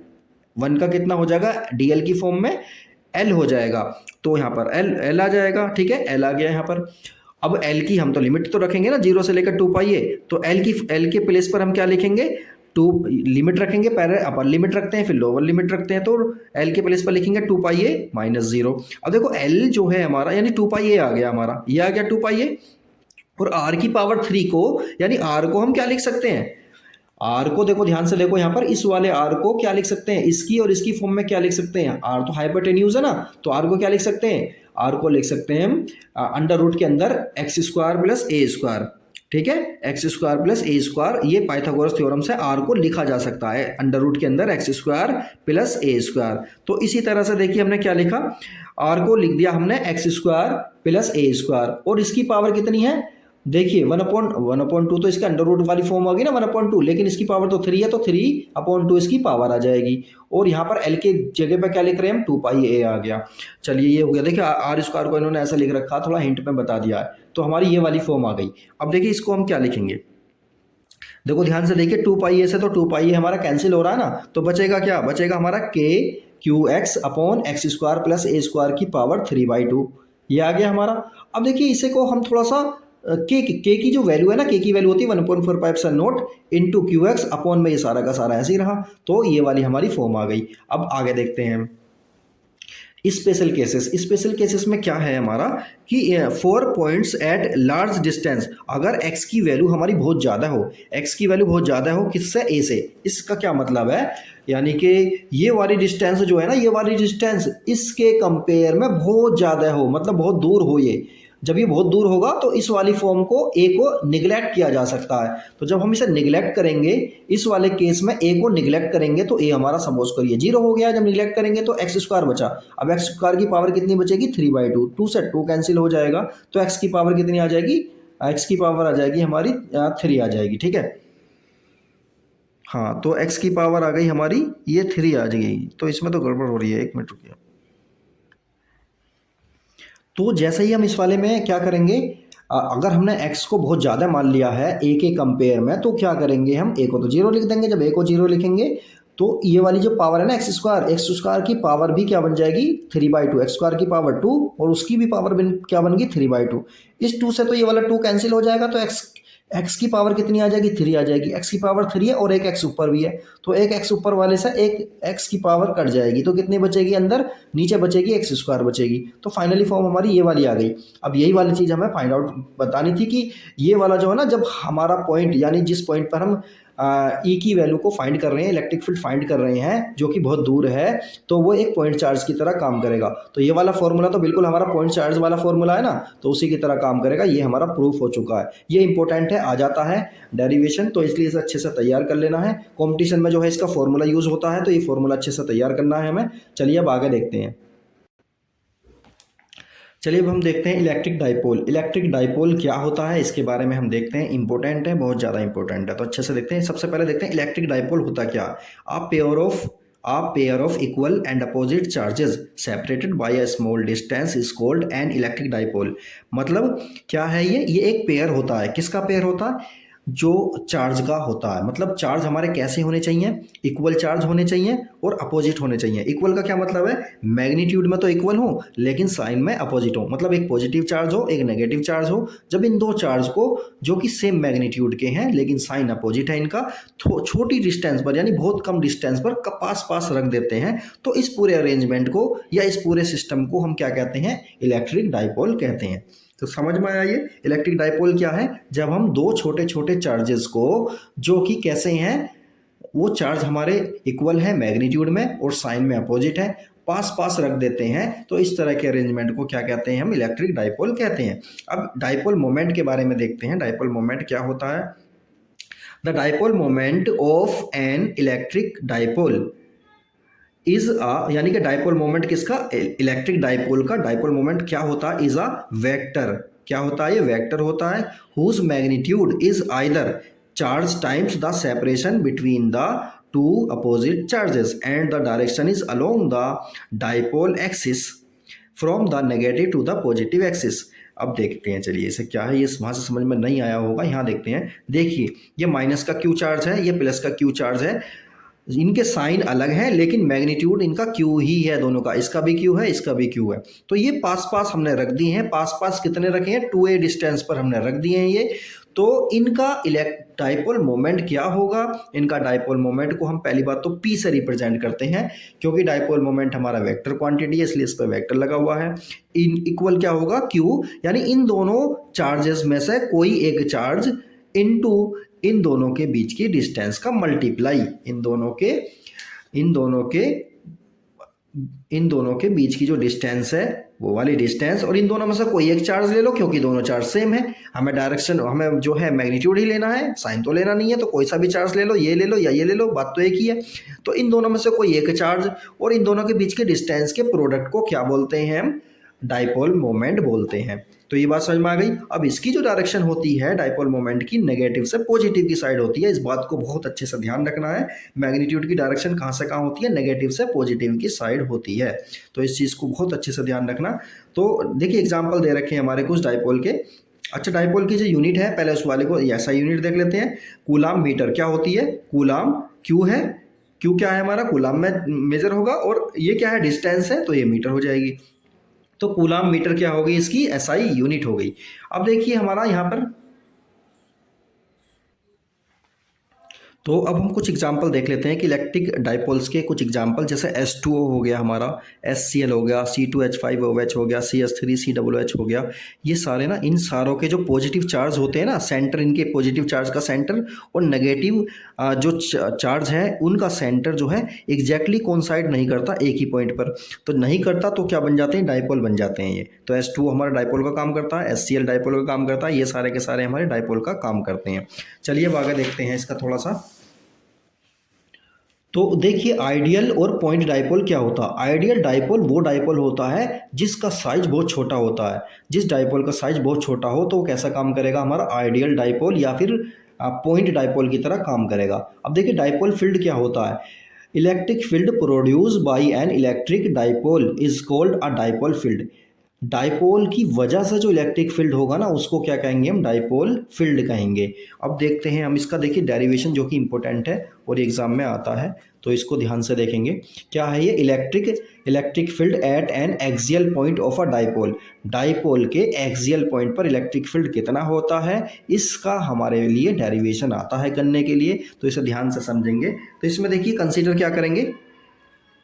1 का कितना हो जाएगा, डीएल की फॉर्म में एल हो जाएगा। तो यहाँ पर एल आ जाएगा, ठीक है, एल आ गया यहाँ पर। अब एल की हम तो लिमिट तो रखेंगे ना 0 से लेकर 2πa, तो एल के प्लेस पर हम क्या लिखेंगे, टू लिमिट रखेंगे, पहले अपर लिमिट रखते हैं फिर लोअर लिमिट रखते हैं, तो एल के प्लेस पर लिखेंगे 2πa माइनस 0। अब देखो एल जो है हमारा यानी 2πa आ गया हमारा, ये आ गया 2πa, और आर की पावर 3 को यानी आर को हम क्या लिख सकते हैं, आर को देखो ध्यान से देखो यहाँ पर, इस वाले आर को क्या लिख सकते हैं, इसकी और इसकी फॉर्म में क्या लिख सकते हैं, आर तो हाइपोटेन्यूज है ना, तो आर को क्या लिख सकते हैं, आर को लिख सकते हैं हम अंडर रूट के अंदर एक्स स्क्वायर प्लस ए स्क्वायर, ठीक है, एक्स स्क्वायर प्लस ए स्क्वायर। ये पाइथागोरस थ्योरम से आर को लिखा जा सकता है अंडर रूट के अंदर एक्स स्क्वायर प्लस ए स्क्वायर। तो इसी तरह से देखिए हमने क्या लिखा, आर को लिख दिया हमने एक्स स्क्वायर प्लस ए स्क्वायर, और इसकी पावर कितनी है, देखिए 1/2, तो इसका अंडर रूट वाली फॉर्म होगी ना 1/2, लेकिन इसकी पावर तो 3 है, तो 3/2 इसकी पावर आ जाएगी। और यहाँ पर एल के जगह पे क्या लिख रहे हैं हम, 2πa आ गया। चलिए ये हो गया, देखिए आर स्क्वायर को इन्होंने ऐसा लिख रखा, थोड़ा हिंट में बता दिया है, तो हमारी ये वाली फॉर्म आ गई। अब देखिए इसको हम क्या लिखेंगे, देखो ध्यान से देखिए 2πa से तो 2πa हमारा कैंसिल हो रहा है ना, तो बचेगा क्या, बचेगा हमारा k q x upon x square plus ए स्क्वायर की पावर 3/2, ये आ गया हमारा। अब देखिए इसे को हम थोड़ा सा के की जो वैल्यू है ना, के की वैल्यू होती है 1.45 इंटू क्यू एक्स अपॉन में, ये सारा का सारा ऐसे ही रहा, तो ये वाली हमारी फॉर्म आ गई। अब आगे देखते हैं स्पेशल केसेस में क्या है हमारा कि 4 पॉइंट्स एट लार्ज डिस्टेंस, अगर x की वैल्यू हमारी बहुत ज़्यादा हो, x की वैल्यू बहुत ज़्यादा हो किससे, a से। इसका क्या मतलब है, यानी कि ये वाली डिस्टेंस जो है ना, ये वाली डिस्टेंस इसके कंपेयर में बहुत ज़्यादा हो, मतलब बहुत दूर हो ये। जब ये बहुत दूर होगा तो इस वाली फॉर्म को a को निगलेक्ट किया जा सकता है। तो जब हम इसे निगलेक्ट करेंगे, इस वाले केस में a को निगलेक्ट करेंगे तो a हमारा सपोज करिए 0 हो गया, जब निगलेक्ट करेंगे तो एक्स स्क्वायर बचा। अब एक्स स्क्वायर की पावर कितनी बचेगी, 3/2, 2 से 2 कैंसिल हो जाएगा, तो एक्स की पावर कितनी आ जाएगी, एक्स की पावर आ जाएगी हमारी 3 आ जाएगी, ठीक है। हाँ, तो एक्स की पावर आ गई हमारी ये 3 आ जाएगी, तो इसमें तो गड़बड़ हो रही है, 1 मिनट रुकिए। तो जैसे ही हम इस वाले में क्या करेंगे, अगर हमने x को बहुत ज़्यादा मान लिया है a के कंपेयर में, तो क्या करेंगे हम, a को तो 0 लिख देंगे। जब a को 0 लिखेंगे तो ये वाली जो पावर है ना एक्स स्क्वायर की पावर भी क्या बन जाएगी, 3/2, एक्स स्क्वायर की पावर 2 और उसकी भी पावर क्या बन गई 3/2। इस 2 से तो ये वाला 2 कैंसिल हो जाएगा, तो एक्स की पावर कितनी आ जाएगी, 3 आ जाएगी। एक्स की पावर 3 है और एक एक्स ऊपर भी है, तो एक एक्स ऊपर वाले से एक एक्स की पावर कट जाएगी, तो कितनी बचेगी अंदर, नीचे बचेगी एक्स स्क्वायर बचेगी। तो फाइनली फॉर्म हमारी ये वाली आ गई। अब यही वाली चीज़ हमें फाइंड आउट बतानी थी कि ये वाला जो है ना, जब हमारा पॉइंट यानी जिस पॉइंट पर हम ई की वैल्यू को फाइंड कर रहे हैं, इलेक्ट्रिक फील्ड फाइंड कर रहे हैं जो कि बहुत दूर है, तो वो एक पॉइंट चार्ज की तरह काम करेगा। तो ये वाला फॉर्मूला तो बिल्कुल हमारा पॉइंट चार्ज वाला फॉर्मूला है ना, तो उसी की तरह काम करेगा। ये हमारा प्रूफ हो चुका है, ये इंपॉर्टेंट है, आ जाता है डेरिवेशन, तो इसलिए इसे अच्छे से तैयार कर लेना है। कॉम्पिटिशन में जो है इसका फॉर्मूला यूज होता है, तो ये फॉर्मूला अच्छे से तैयार करना है हमें। चलिए अब आगे देखते हैं। चलिए अब हम देखते हैं इलेक्ट्रिक डाइपोल। इलेक्ट्रिक डाइपोल क्या होता है इसके बारे में हम देखते हैं, इंपॉर्टेंट है, बहुत ज़्यादा इंपॉर्टेंट है, तो अच्छे से देखते हैं। सबसे पहले देखते हैं इलेक्ट्रिक डाइपोल होता क्या। A pair of equal and opposite charges separated by a small distance is called an electric dipole। मतलब क्या है ये एक पेयर होता है, किसका पेयर होता है, जो चार्ज का होता है, मतलब चार्ज हमारे कैसे होने चाहिए, इक्वल चार्ज होने चाहिए और अपोजिट होने चाहिए। इक्वल का क्या मतलब है, मैग्नीट्यूड में तो इक्वल हो लेकिन साइन में अपोजिट हो, मतलब एक पॉजिटिव चार्ज हो एक नेगेटिव चार्ज हो। जब इन दो चार्ज को जो कि सेम मैग्नीट्यूड के हैं लेकिन साइन अपोजिट है इनका, छोटी डिस्टेंस पर यानी बहुत कम डिस्टेंस पर पास पास रख देते हैं, तो इस पूरे अरेंजमेंट को या इस पूरे सिस्टम को हम क्या कहते हैं, इलेक्ट्रिक डाइपोल कहते हैं। तो समझ में आया ये इलेक्ट्रिक डाइपोल क्या है, जब हम दो छोटे छोटे चार्जेस को जो कि कैसे हैं, वो चार्ज हमारे इक्वल है मैग्नीट्यूड में और साइन में अपोजिट है, पास पास रख देते हैं, तो इस तरह के अरेंजमेंट को क्या कहते हैं, हम इलेक्ट्रिक डाइपोल कहते हैं। अब डाइपोल मोमेंट के बारे में देखते हैं, डाइपोल मोमेंट क्या होता है। The dipole moment of an electric dipole is यानी कि डाइपोल मोमेंट किसका, इलेक्ट्रिक डाइपोल का डाइपोल मोमेंट क्या होता है, इज अ वेक्टर। क्या होता है, ये वेक्टर होता है। Whose magnitude is either charge times the separation between the two opposite charges and the direction is along the dipole axis from the negative to the positive axis. अब देखते हैं, चलिए इसे क्या है, ये वहां से समझ में नहीं आया होगा, यहाँ देखते हैं। देखिए ये माइनस का क्यू चार्ज है, ये प्लस का क्यू चार्ज है, इनके साइन अलग हैं लेकिन मैग्नीट्यूड इनका क्यू ही है दोनों का, इसका भी क्यू है इसका भी क्यू है। तो ये पास पास हमने रख दिए हैं, पास पास कितने रखे हैं, 2a डिस्टेंस पर हमने रख दिए हैं ये। तो इनका डाइपोल मोमेंट क्या होगा, इनका डाइपोल मोमेंट को हम पहली बात तो p से रिप्रेजेंट करते हैं, क्योंकि डाइपोल मोमेंट हमारा वेक्टर क्वांटिटी है इसलिए इस पर वेक्टर लगा हुआ है। इन इक्वल क्या होगा, q, यानी इन दोनों चार्जेस में से कोई एक चार्ज इनटू इन दोनों के बीच की डिस्टेंस का मल्टीप्लाई, इन दोनों के बीच की जो डिस्टेंस है वो वाली डिस्टेंस, और इन दोनों में से कोई एक चार्ज ले लो क्योंकि दोनों चार्ज सेम है। हमें डायरेक्शन, हमें जो है मैग्नीट्यूड ही लेना है, साइन तो लेना नहीं है, तो कोई सा भी चार्ज ले लो, ये ले लो या ये ले लो, बात तो एक ही है। तो इन दोनों में से कोई एक चार्ज और इन दोनों के बीच के डिस्टेंस के प्रोडक्ट को क्या बोलते हैं, हम डाइपोल मोमेंट बोलते हैं। तो ये बात समझ में आ गई। अब इसकी जो डायरेक्शन होती है डाइपोल मोमेंट की, नेगेटिव से पॉजिटिव की साइड होती है, इस बात को बहुत अच्छे से ध्यान रखना है। मैग्नीट्यूड की डायरेक्शन कहाँ से कहाँ होती है, नेगेटिव से पॉजिटिव की साइड होती है, तो इस चीज़ को बहुत अच्छे से ध्यान रखना। तो देखिए एग्जाम्पल दे रखे हैं हमारे कुछ डाइपोल के। अच्छा, डाइपोल की जो यूनिट है पहले उस वाले को ऐसा यूनिट देख लेते हैं। कूलाम मीटर क्या होती है, कूलाम क्यू है, क्यू क्या है हमारा, कूलाम में मेजर होगा, और ये क्या है, डिस्टेंस है, तो ये मीटर हो जाएगी। तो कूलाम मीटर क्या होगी, इसकी एसआई यूनिट हो गई। अब देखिए हमारा यहाँ पर, तो अब हम कुछ एग्जांपल देख लेते हैं कि इलेक्ट्रिक डाइपोल्स के कुछ एग्जांपल, जैसे H2O हो गया हमारा, HCl हो गया, C2H5OH हो गया, CH3COOH हो गया। ये सारे ना, इन सारों के जो पॉजिटिव चार्ज होते हैं ना, सेंटर इनके पॉजिटिव चार्ज का सेंटर और नेगेटिव जो चार्ज है उनका सेंटर जो है एग्जैक्टली कोइंसाइड नहीं करता एक ही पॉइंट पर। तो नहीं करता तो क्या बन जाते हैं, डाइपोल बन जाते हैं ये। तो H2O हमारा डाइपोल का काम करता है, HCl डाइपोल का काम करता है, ये सारे के सारे हमारे डाइपोल का काम करते हैं। चलिए अब आगे देखते हैं इसका थोड़ा सा। तो देखिए आइडियल और पॉइंट डाइपोल क्या होता है। आइडियल डाइपोल वो डाइपोल होता है जिसका साइज बहुत छोटा होता है। जिस डाइपोल का साइज बहुत छोटा हो तो वो कैसा काम करेगा, हमारा आइडियल डाइपोल या फिर पॉइंट डाइपोल की तरह काम करेगा। अब देखिए डाइपोल फील्ड क्या होता है। Electric field produce by an electric dipole is called a dipole field. Dipole की वजह से जो इलेक्ट्रिक फील्ड होगा ना उसको क्या कहेंगे, हम डाइपोल फील्ड कहेंगे। अब देखते हैं हम इसका, देखिए डेरिवेशन जो कि इंपॉर्टेंट है और एग्जाम में आता है, तो इसको ध्यान से देखेंगे। क्या है ये, electric field eight N axial point of a dipole. Dipole के एक्सियल पॉइंट पर इलेक्ट्रिक फील्ड कितना होता है, इसका हमारे लिए डेरिवेशन आता है करने के लिए, तो इसे ध्यान से समझेंगे। तो इसमें देखिए कंसीडर क्या करेंगे,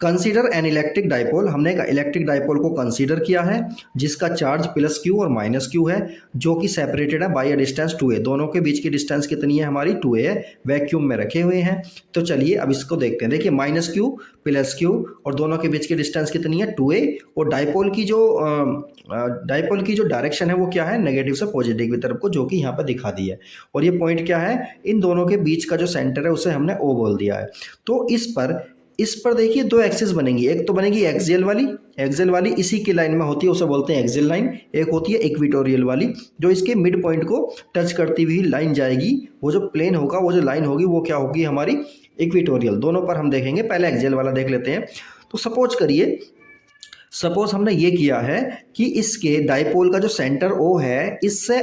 कंसीडर एन इलेक्ट्रिक डाइपोल। हमने एक इलेक्ट्रिक डाइपोल को कंसीडर किया है जिसका चार्ज प्लस क्यू और माइनस क्यू है, जो कि सेपरेटेड है बाय अ डिस्टेंस 2a। दोनों के बीच की डिस्टेंस कितनी है हमारी, 2a है, वैक्यूम में रखे हुए हैं। तो चलिए अब इसको देखते हैं। देखिए माइनस क्यू प्लस क्यू और दोनों के बीच की डिस्टेंस कितनी है, 2a, और डाइपोल की जो डायरेक्शन है वो क्या है, नेगेटिव से पॉजिटिव की तरफ को, जो कि यहाँ पर दिखा दी है। और ये पॉइंट क्या है, इन दोनों के बीच का जो सेंटर है उसे हमने O बोल दिया है। तो इस पर देखिए दो एक्सिस बनेंगी, एक तो बनेगी एक्सियल वाली इसी की लाइन में होती है, उसे बोलते हैं एक्सियल लाइन। एक होती है इक्वेटोरियल वाली, जो इसके मिड पॉइंट को टच करती हुई लाइन जाएगी। वो जो प्लेन होगा, वो जो लाइन होगी, वो क्या होगी हमारी इक्वेटोरियल। दोनों पर हम देखेंगे, पहले एक्सियल वाला देख लेते हैं। तो सपोज हमने ये किया है कि इसके डाइपोल का जो सेंटर O है, इससे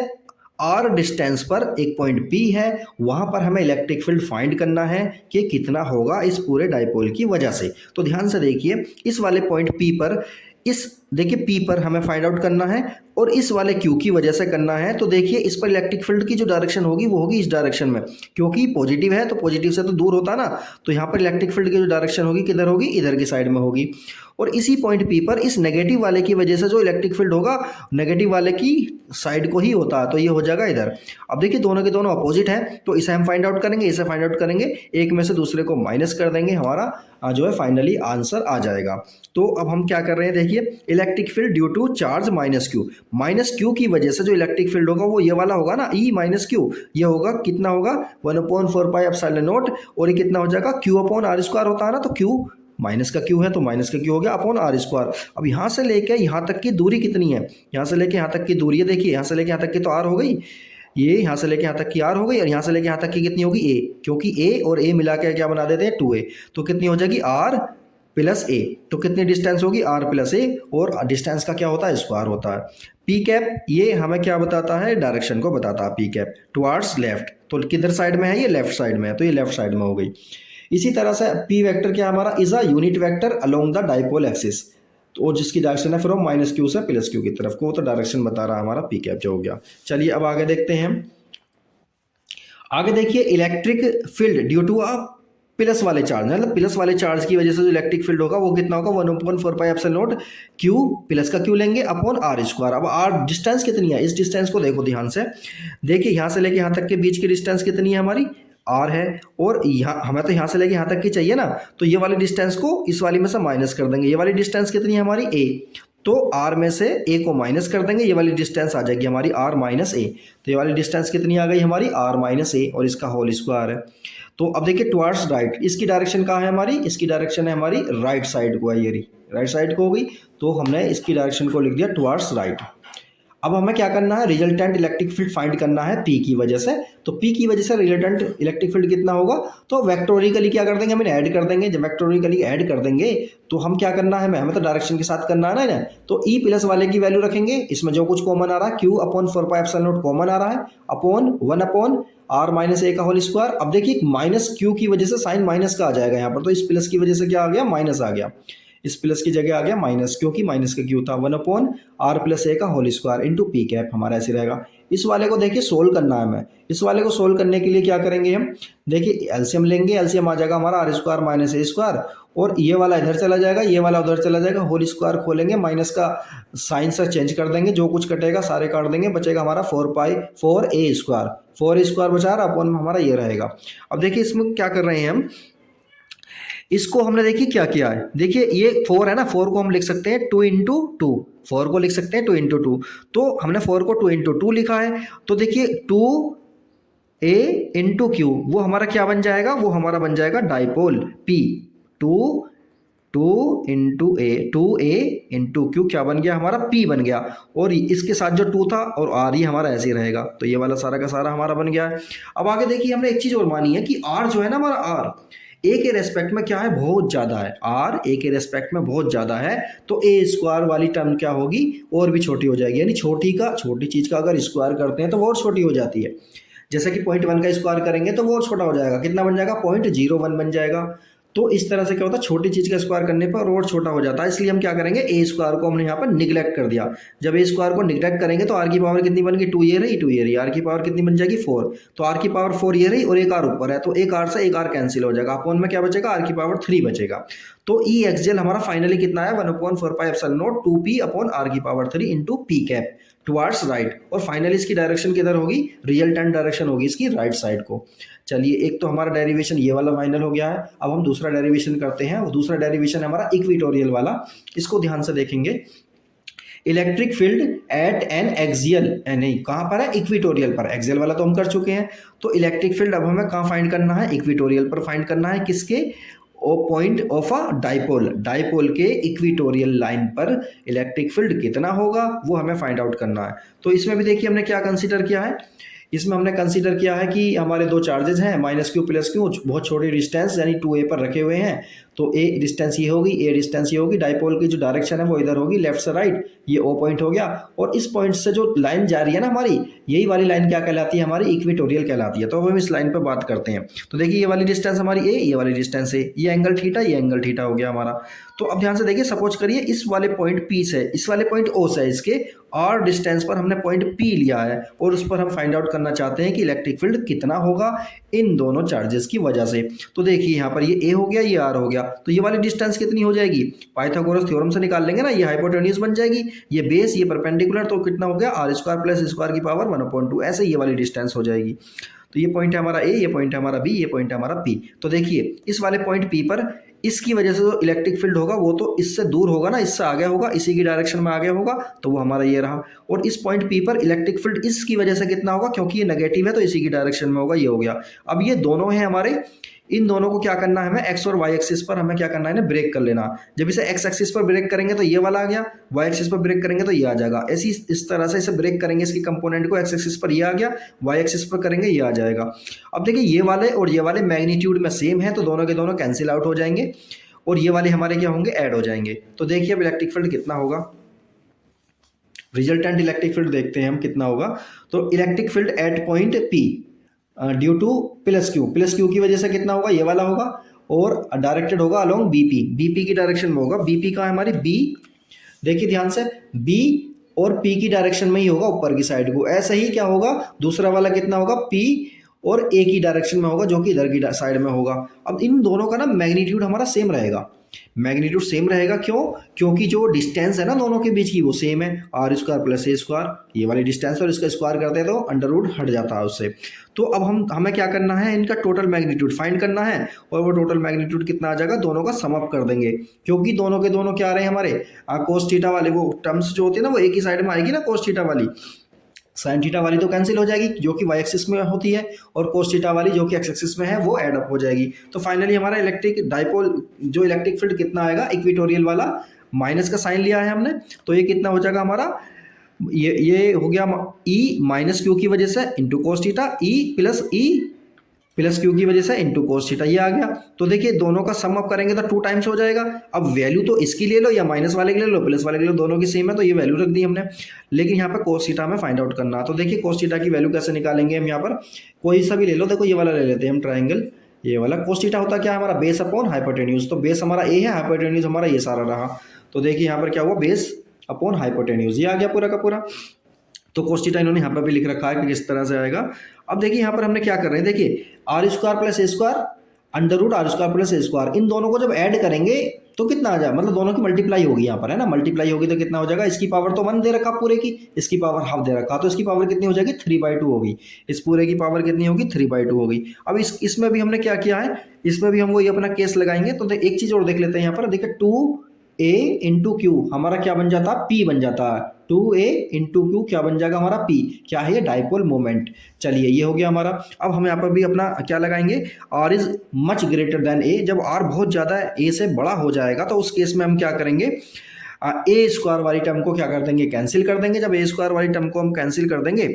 आर डिस्टेंस पर एक पॉइंट पी है, वहां पर हमें इलेक्ट्रिक फील्ड फाइंड करना है कि कितना होगा इस पूरे डाइपोल की वजह से। तो ध्यान से देखिए, इस वाले पॉइंट पी पर, इस देखिए पी पर हमें फाइंड आउट करना है और इस वाले क्यू की वजह से करना है। तो देखिए इस पर इलेक्ट्रिक फील्ड की जो डायरेक्शन होगी वो होगी इस डायरेक्शन में, क्योंकि पॉजिटिव है तो पॉजिटिव से तो दूर होता ना, तो यहाँ पर इलेक्ट्रिक फील्ड की जो डायरेक्शन होगी किधर होगी, इधर की साइड में होगी। और इसी पॉइंट पी पर इस नेगेटिव वाले की वजह से जो इलेक्ट्रिक फील्ड होगा नेगेटिव वाले की साइड को ही होता है, तो ये हो जाएगा इधर। अब देखिए दोनों के दोनों अपोजिट हैं, तो इसे हम फाइंड आउट करेंगे, इसे फाइंड आउट करेंगे, एक में से दूसरे को माइनस कर देंगे, हमारा जो है फाइनली आंसर आ जाएगा। तो अब हम क्या कर रहे हैं, देखिए electric field due to charge minus Q की वजह से जो इलेक्ट्रिक फील्ड होगा वो ये वाला होगा ना, ई माइनस क्यू, ये होगा कितना होगा 1/4πε0, और ये कितना हो जाएगा Q/r² होता है ना, तो Q माइनस का क्यू है तो माइनस का क्यू हो गया अपॉन r²। अब यहाँ से लेके यहाँ तक की दूरी कितनी है, यहाँ से लेके यहाँ तक की दूरी है, देखिए यहाँ से लेके यहाँ तक की तो r हो गई, ये यहाँ से लेके यहाँ तक की r हो गई, और यहाँ से लेके यहाँ तक की कितनी होगी a, क्योंकि a और a मिला के क्या बना देते हैं 2a, तो कितनी हो जाएगी r प्लस a, तो कितनी डिस्टेंस होगी r प्लस a, और डिस्टेंस का क्या होता है स्क्वायर होता है। पी कैप ये हमें क्या बताता है, डायरेक्शन को बताता है, पी कैप टुवार्ड्स लेफ्ट, तो किधर साइड में है, ये लेफ्ट साइड में है, तो ये लेफ्ट साइड में हो गई। इसी तरह से पी वेक्टर क्या हमारा, is a unit vector along the dipole axis, तो जिसकी डायरेक्शन है फ्रॉम माइनस क्यू से प्लस क्यू की तरफ को, तो डायरेक्शन बता रहा है हमारा पी कैप जो हो गया। चलिए अब आगे देखते हैं, आगे देखिए electric field due to a plus वाले चार्ज, मतलब प्लस वाले चार्ज की वजह से जो इलेक्ट्रिक फील्ड होगा वो कितना होगा 1/4πε0 क्यू, प्लस का क्यू लेंगे अपॉन r²। अब r डिस्टेंस कितनी है, इस डिस्टेंस को देखो ध्यान से, देखिए यहाँ से लेके यहाँ तक के बीच की डिस्टेंस कितनी है हमारी r है, और यहाँ हमें तो यहाँ से लेके यहाँ तक की चाहिए ना, तो ये वाली डिस्टेंस को इस वाली में से माइनस कर देंगे, ये वाली डिस्टेंस कितनी है हमारी a, तो r में से a को माइनस कर देंगे, ये वाली डिस्टेंस आ जाएगी हमारी r माइनस a, तो ये वाली डिस्टेंस कितनी आ गई हमारी r माइनस a, और इसका होल स्क्वायर है। तो अब देखिए टुवार्ड्स राइट, इसकी डायरेक्शन कहाँ है हमारी, इसकी डायरेक्शन है हमारी राइट साइड को है, ये रही राइट साइड को हो गई, तो हमने इसकी डायरेक्शन को लिख दिया टुवार्ड्स राइट। अब हमें क्या करना है, रिजल्टेंट इलेक्ट्रिक फील्ड फाइंड करना है पी की वजह से, तो पी की वजह से रिजल्टेंट इलेक्ट्रिक फील्ड कितना होगा, तो वेक्टोरिकली क्या कर देंगे, हम ऐड कर देंगे, जब वेक्टोरिकली ऐड कर देंगे तो हम क्या करना है, हमें तो डायरेक्शन के साथ करना है ना, तो ई प्लस वाले की वैल्यू रखेंगे, इसमें जो कुछ कॉमन आ रहा है Q/4πε0 कॉमन आ रहा है, अपॉन 1/r-a का होल स्क्वायर। अब देखिए माइनस क्यू की वजह से साइन माइनस का आ जाएगा यहाँ पर, तो इस प्लस की वजह से क्या आ गया, माइनस आ गया, इस प्लस की जगह आ गया माइनस, क्योंकि माइनस का क्यू था, 1/r+a का whole square into P cap, हमारा ऐसे रहेगा। इस वाले को देखिए सोल्व करना है हमें, इस वाले को सोल्व करने के लिए क्या करेंगे हम, देखिए एलसीएम लेंगे, एलसीएम आ जाएगा हमारा r² - a², और ये वाला इधर चला जाएगा, ये वाला उधर चला जाएगा, होल स्क्वायर खोलेंगे, माइनस का साइन से चेंज कर देंगे, जो कुछ कटेगा सारे काट देंगे, बचेगा हमारा 4a², 4a² बचा रहा, अपॉन हमारा ये रहेगा। अब देखिए इसमें क्या कर रहे हैं हम, इसको हमने देखिए क्या किया है, देखिए ये 4 है ना, 4 को हम लिख सकते हैं 2 × 2, 4 को लिख सकते हैं 2 × 2, तो हमने 4 को 2 × 2 लिखा है, तो देखिए 2a × q वो हमारा क्या बन जाएगा, वो हमारा बन जाएगा डाइपोल p, 2a × q क्या बन गया हमारा, p बन गया, और इसके साथ जो 2 था और r ही हमारा ऐसे ही रहेगा, तो ये वाला सारा का सारा हमारा बन गया है। अब आगे देखिए हमने एक चीज़ और मानी है कि r जो है ना हमारा, r ए के रेस्पेक्ट में क्या है, बहुत ज़्यादा है, आर ए के रेस्पेक्ट में बहुत ज़्यादा है, तो a² वाली टर्म क्या होगी, और भी छोटी हो जाएगी, यानी छोटी चीज़ का अगर स्क्वायर करते हैं तो वो और छोटी हो जाती है, जैसे कि 0.1 का स्क्वायर करेंगे तो वो और छोटा हो जाएगा, कितना बन जाएगा 0.01 बन जाएगा। तो इस तरह से क्या होता है, छोटी चीज़ का स्क्वायर करने पर और छोटा हो जाता है, इसलिए हम क्या करेंगे, a² को हमने यहाँ पर निगलेक्ट कर दिया। जब a² को निगलेक्ट करेंगे तो r की पावर कितनी बन गई, 2 ये रही, r की पावर कितनी बन जाएगी 4, तो r की पावर 4 ये रही, और एक r ऊपर है, तो एक r से एक r कैंसिल हो जाएगा, अपॉन में क्या बचेगा, r की पावर 3 बचेगा। तो ई एक्सजेल हमारा फाइनली कितना है, 1/4πε0 2p/r की power 3 into P cap towards right, और फाइनली इसकी डायरेक्शन किधर होगी, रिजल्टेंट डायरेक्शन होगी इसकी राइट साइड को। चलिए एक तो हमारा डेरिवेशन ये वाला फाइनल हो गया है, अब हम दूसरा डेरिवेशन करते हैं, और दूसरा डेरिवेशन हमारा इक्वेटोरियल वाला, इसको ध्यान से देखेंगे। Electric field eight N axial, नहीं कहाँ पर है, इक्वेटोरियल पर, एक्सियल वाला तो हम कर चुके हैं, तो इलेक्ट्रिक फील्ड अब हमें कहाँ फाइंड करना है, इक्वेटोरियल पर फाइंड करना है, किसके, O point of a dipole के इक्वेटोरियल लाइन पर इलेक्ट्रिक फील्ड कितना होगा वो हमें फाइंड आउट करना है। तो इसमें भी देखिए हमने क्या कंसीडर किया है, इसमें हमने कंसीडर किया है कि हमारे दो चार्जेस हैं -q + q, बहुत छोटी डिस्टेंस यानी 2a पर रखे हुए हैं, तो a डिस्टेंस ये होगी, a डिस्टेंस ये होगी, डाइपोल की जो डायरेक्शन है वो इधर होगी लेफ्ट से राइट, ये o पॉइंट हो गया, और इस पॉइंट से जो लाइन जा रही है ना हमारी, यही वाली लाइन क्या कहलाती है हमारी, इक्वेटोरियल कहलाती है। तो अब हम इस लाइन पर बात करते हैं। तो देखिए ये वाली डिस्टेंस हमारी ए, ये वाली डिस्टेंस ए, ये एंगल थीटा, ये एंगल थीटा हो गया हमारा। तो अब ध्यान से देखिए, सपोज करिए इस वाले पॉइंट पी से, इस वाले पॉइंट ओ से, इसके आर डिस्टेंस पर हमने पॉइंट पी लिया है और उस पर हम फाइंड आउट करना चाहते हैं कि इलेक्ट्रिक फील्ड कितना होगा इन दोनों चार्जेस की वजह से। तो देखिए यहाँ पर ये ए हो गया, ये आर हो गया, तो ये वाली डिस्टेंस कितनी हो जाएगी, पाइथागोरस थ्योरम से निकाल लेंगे ना, ये हाइपोटेन्यूज बन जाएगी, ये बेस, ये परपेंडिकुलर, तो कितना हो गया आर स्क्वायर प्लस स्क्वायर की पावर 1/2, ऐसे ये वाली डिस्टेंस हो जाएगी। तो ये पॉइंट है हमारा ए, ये पॉइंट है हमारा बी, ये पॉइंट है हमारा पी। तो देखिए इस वाले पॉइंट पी पर इसकी वजह से जो इलेक्ट्रिक फील्ड होगा वो तो इससे दूर होगा ना, इससे आगे होगा, इसी की डायरेक्शन में आगे होगा, तो वो हमारा ये रहा। और इस पॉइंट पी पर इलेक्ट्रिक फील्ड इसकी वजह से कितना होगा, क्योंकि ये नेगेटिव है तो इसी की डायरेक्शन में होगा, ये हो गया। अब ये दोनों हैं हमारे, इन दोनों को क्या करना है हमें, एक्स और वाई एक्सिस पर हमें क्या करना है ना, ब्रेक कर लेना। जब इसे एक्स एक्सिस पर ब्रेक करेंगे तो ये वाला आ गया, वाई एक्सिस पर ब्रेक करेंगे तो ये आ जाएगा। ऐसी इस तरह से इसे ब्रेक करेंगे, इसकी कंपोनेंट को, एक्स एक्सिस पर ये आ गया, वाई एक्सिस पर करेंगे ये आ जाएगा। अब देखिए ये वाले और ये वाले मैग्नीट्यूड में सेम है, तो दोनों के दोनों कैंसिल आउट हो जाएंगे और ये वाले हमारे क्या होंगे, ऐड हो जाएंगे। तो देखिए अब इलेक्ट्रिक फील्ड कितना होगा, रिजल्टेंट इलेक्ट्रिक फील्ड देखते हैं हम कितना होगा। तो electric field eight point P due two plus Q की वजह से कितना होगा, ये वाला होगा, और डायरेक्टेड होगा अलोंग बीपी की डायरेक्शन में होगा। बीपी का हमारी बी, देखिए ध्यान से, बी और पी की डायरेक्शन में ही होगा, ऊपर की साइड को। ऐसे ही क्या होगा, दूसरा वाला कितना होगा, पी और ए की डायरेक्शन में होगा, जो कि इधर की साइड में होगा। अब इन दोनों का ना मैग्नीट्यूड हमारा सेम रहेगा, मैग्नीट्यूड सेम रहेगा, क्यों, क्योंकि जो डिस्टेंस है ना दोनों के बीच की वो सेम है, आर स्क्वायर प्लस ए स्क्वायर, ये वाली डिस्टेंस और इसका स्क्वायर करते हैं तो अंडर रूट हट जाता है उससे। तो अब हमें क्या करना है, इनका टोटल मैग्नीट्यूड फाइंड करना है, और वो टोटल मैग्नीट्यूड कितना आ जाएगा, दोनों का सम अप कर देंगे, क्योंकि दोनों के दोनों क्या आ रहे हैं हमारे, कोस थीटा वाले वो टर्म्स जो होती है ना वो एक ही साइड में आएगी ना, कोस थीटा वाली, साइन थीटा वाली तो कैंसिल हो जाएगी जो कि वाई एक्सिस में होती है, और कोस थीटा वाली जो कि एक्स एक्सिस में है वो ऐड अप हो जाएगी। तो फाइनली हमारा इलेक्ट्रिक डाइपोल जो इलेक्ट्रिक फील्ड कितना आएगा, इक्वेटोरियल वाला, माइनस का साइन लिया है हमने, तो ये कितना हो जाएगा हमारा, ये हो गया ई माइनस क्यू की वजह से into cos theta, E plus Q की वजह से इंटू कोस थीटा, ये आ गया। तो देखिए दोनों का सम अप करेंगे तो 2 टाइम्स हो जाएगा। अब वैल्यू तो इसकी ले लो या माइनस वाले की ले लो, प्लस वाले की ले लो, दोनों की सेम है तो ये वैल्यू रख दी हमने, लेकिन यहाँ पर कोस थीटा में फाइंड आउट करना। तो देखिए कोस थीटा की वैल्यू कैसे निकालेंगे हम, यहाँ पर कोई सा भी ले लो, देखो ये वाला ले लेते हैं हम, ट्राइंगल, ये वाला कोस थीटा होता क्या है हमारा, बेस अपॉन हाइपोटेन्यूज। तो बेस हमारा ए है, हाइपोटेन्यूज हमारा ये सारा रहा। तो देखिए यहाँ पर क्या हुआ, बेस अपॉन हाइपोटेन्यूज, ये आ गया पूरा का पूरा। तो कोस थीटा इन्होंने यहाँ पर भी लिख रखा है कि किस तरह से आएगा। अब देखिए यहाँ पर हमने क्या कर रहे हैं, देखिए आर स्क्वायर प्लस ए square under root r square plus ए स्क्वायर, इन दोनों को जब ऐड करेंगे तो कितना आ जाए, मतलब दोनों की मल्टीप्लाई होगी यहाँ पर, है ना, मल्टीप्लाई होगी तो कितना हो जाएगा, इसकी पावर तो 1 दे रखा पूरे की, इसकी पावर हाफ दे रखा, तो इसकी पावर कितनी हो जाएगी, 3/2 होगी। इस पूरे की पावर कितनी होगी, 3/2 होगी। अब इसमें भी हमने क्या किया है, इसमें भी हम वही अपना केस लगाएंगे। तो एक चीज और देख लेते हैं यहाँ पर, देखिए 2a इंटू क्यू हमारा क्या बन जाता है, P बन जाता है, 2a इंटू क्यू क्या बन जाएगा हमारा, P, क्या है ये, डाइपोल मोमेंट। चलिए ये हो गया हमारा। अब हम यहाँ पर भी अपना क्या लगाएंगे, R is much greater than A, जब R बहुत ज़्यादा A से बड़ा हो जाएगा तो उस केस में हम क्या करेंगे, ए स्क्वायर वाली टर्म को क्या कर देंगे, कैंसिल कर देंगे। जब ए स्क्वायर वाली टर्म को हम कैंसिल कर देंगे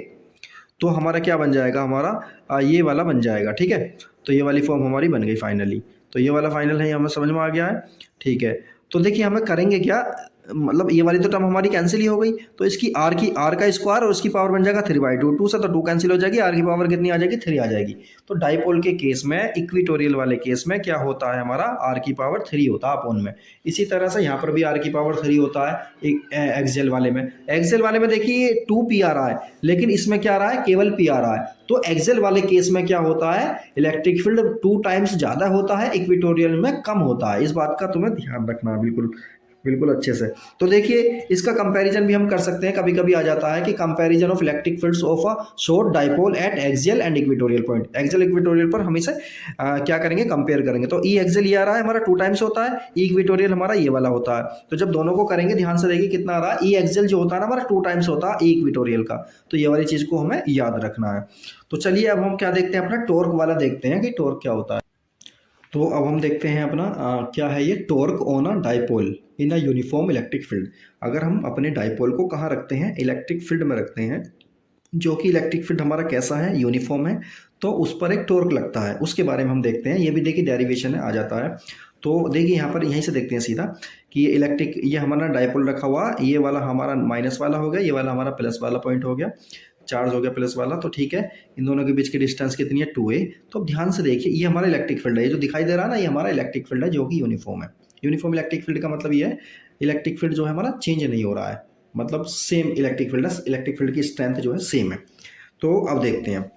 तो हमारा क्या बन जाएगा, हमारा ये वाला बन जाएगा, ठीक है। तो ये वाली फॉर्म हमारी बन गई फाइनली, तो ये वाला फाइनल है, हमें समझ में आ गया है, ठीक है। तो देखिए हमें करेंगे क्या, मतलब ये वाली तो टर्म हमारी कैंसिल ही हो गई, तो इसकी आर का स्क्वायर और उसकी पावर बन जाएगा 3/2, 2 से तो 2 कैंसिल हो जाएगी, आर की पावर कितनी आ जाएगी, 3 आ जाएगी। तो डाइपोल के केस में, इक्वेटोरियल वाले केस में क्या होता है हमारा, आर की पावर 3 होता है अपॉन में। इसी तरह से यहाँ पर भी आर की पावर 3 होता है एक्सेल वाले में। एक्सेल वाले में देखिए 2p आ रहा है, लेकिन इसमें क्या आ रहा है, केवल p आ रहा है। तो एक्सेल वाले केस में क्या होता है, इलेक्ट्रिक फील्ड 2 टाइम्स ज़्यादा होता है, इक्वेटोरियल में कम होता है। इस बात का तुम्हें ध्यान रखना है बिल्कुल बिल्कुल अच्छे से। तो देखिए इसका कंपैरिजन भी हम कर सकते हैं, कभी कभी आ जाता है कि comparison of electric fields of a short dipole at axial and equatorial point. Axial equatorial पर हम इसे क्या करेंगे, कंपेयर करेंगे। तो ई एक्सियल ये आ रहा है हमारा 2 टाइम्स होता है, ई इक्वेटोरियल हमारा ये वाला होता है। तो जब दोनों को करेंगे ध्यान से देखिए कितना आ रहा है, ई एक्सियल जो होता है ना हमारा 2 टाइम्स होता है ई इक्वेटोरियल का। तो ये वाली चीज़ को हमें याद रखना है। तो चलिए अब हम क्या देखते हैं, अपना टॉर्क वाला देखते हैं कि टॉर्क क्या होता है। तो अब हम देखते हैं अपना क्या है ये, torque on a dipole in a uniform electric field. अगर हम अपने डाइपोल को कहाँ रखते हैं, इलेक्ट्रिक फील्ड में रखते हैं, जो कि इलेक्ट्रिक फील्ड हमारा कैसा है, यूनिफॉर्म है, तो उस पर एक टॉर्क लगता है, उसके बारे में हम देखते हैं। ये भी देखिए डेरिवेशन है, आ जाता है। तो देखिए यहाँ पर यहीं से देखते हैं सीधा कि ये इलेक्ट्रिक, ये हमारा डाइपोल रखा हुआ, ये वाला हमारा माइनस वाला हो गया, ये वाला हमारा प्लस वाला पॉइंट हो गया। चार्ज हो गया प्लस वाला, तो ठीक है, इन दोनों के बीच की डिस्टेंस कितनी है 2a। तो अब ध्यान से देखिए, ये हमारा इलेक्ट्रिक फील्ड है, ये जो दिखाई दे रहा है ना, ये हमारा इलेक्ट्रिक फील्ड है जो कि यूनिफॉर्म है। यूनिफॉर्म इलेक्ट्रिक फील्ड का मतलब ये है, इलेक्ट्रिक फील्ड जो है हमारा चेंज नहीं हो रहा है, मतलब सेम इलेक्ट्रिक फील्ड है, इलेक्ट्रिक फील्ड की स्ट्रेंथ जो है सेम है। तो अब देखते हैं,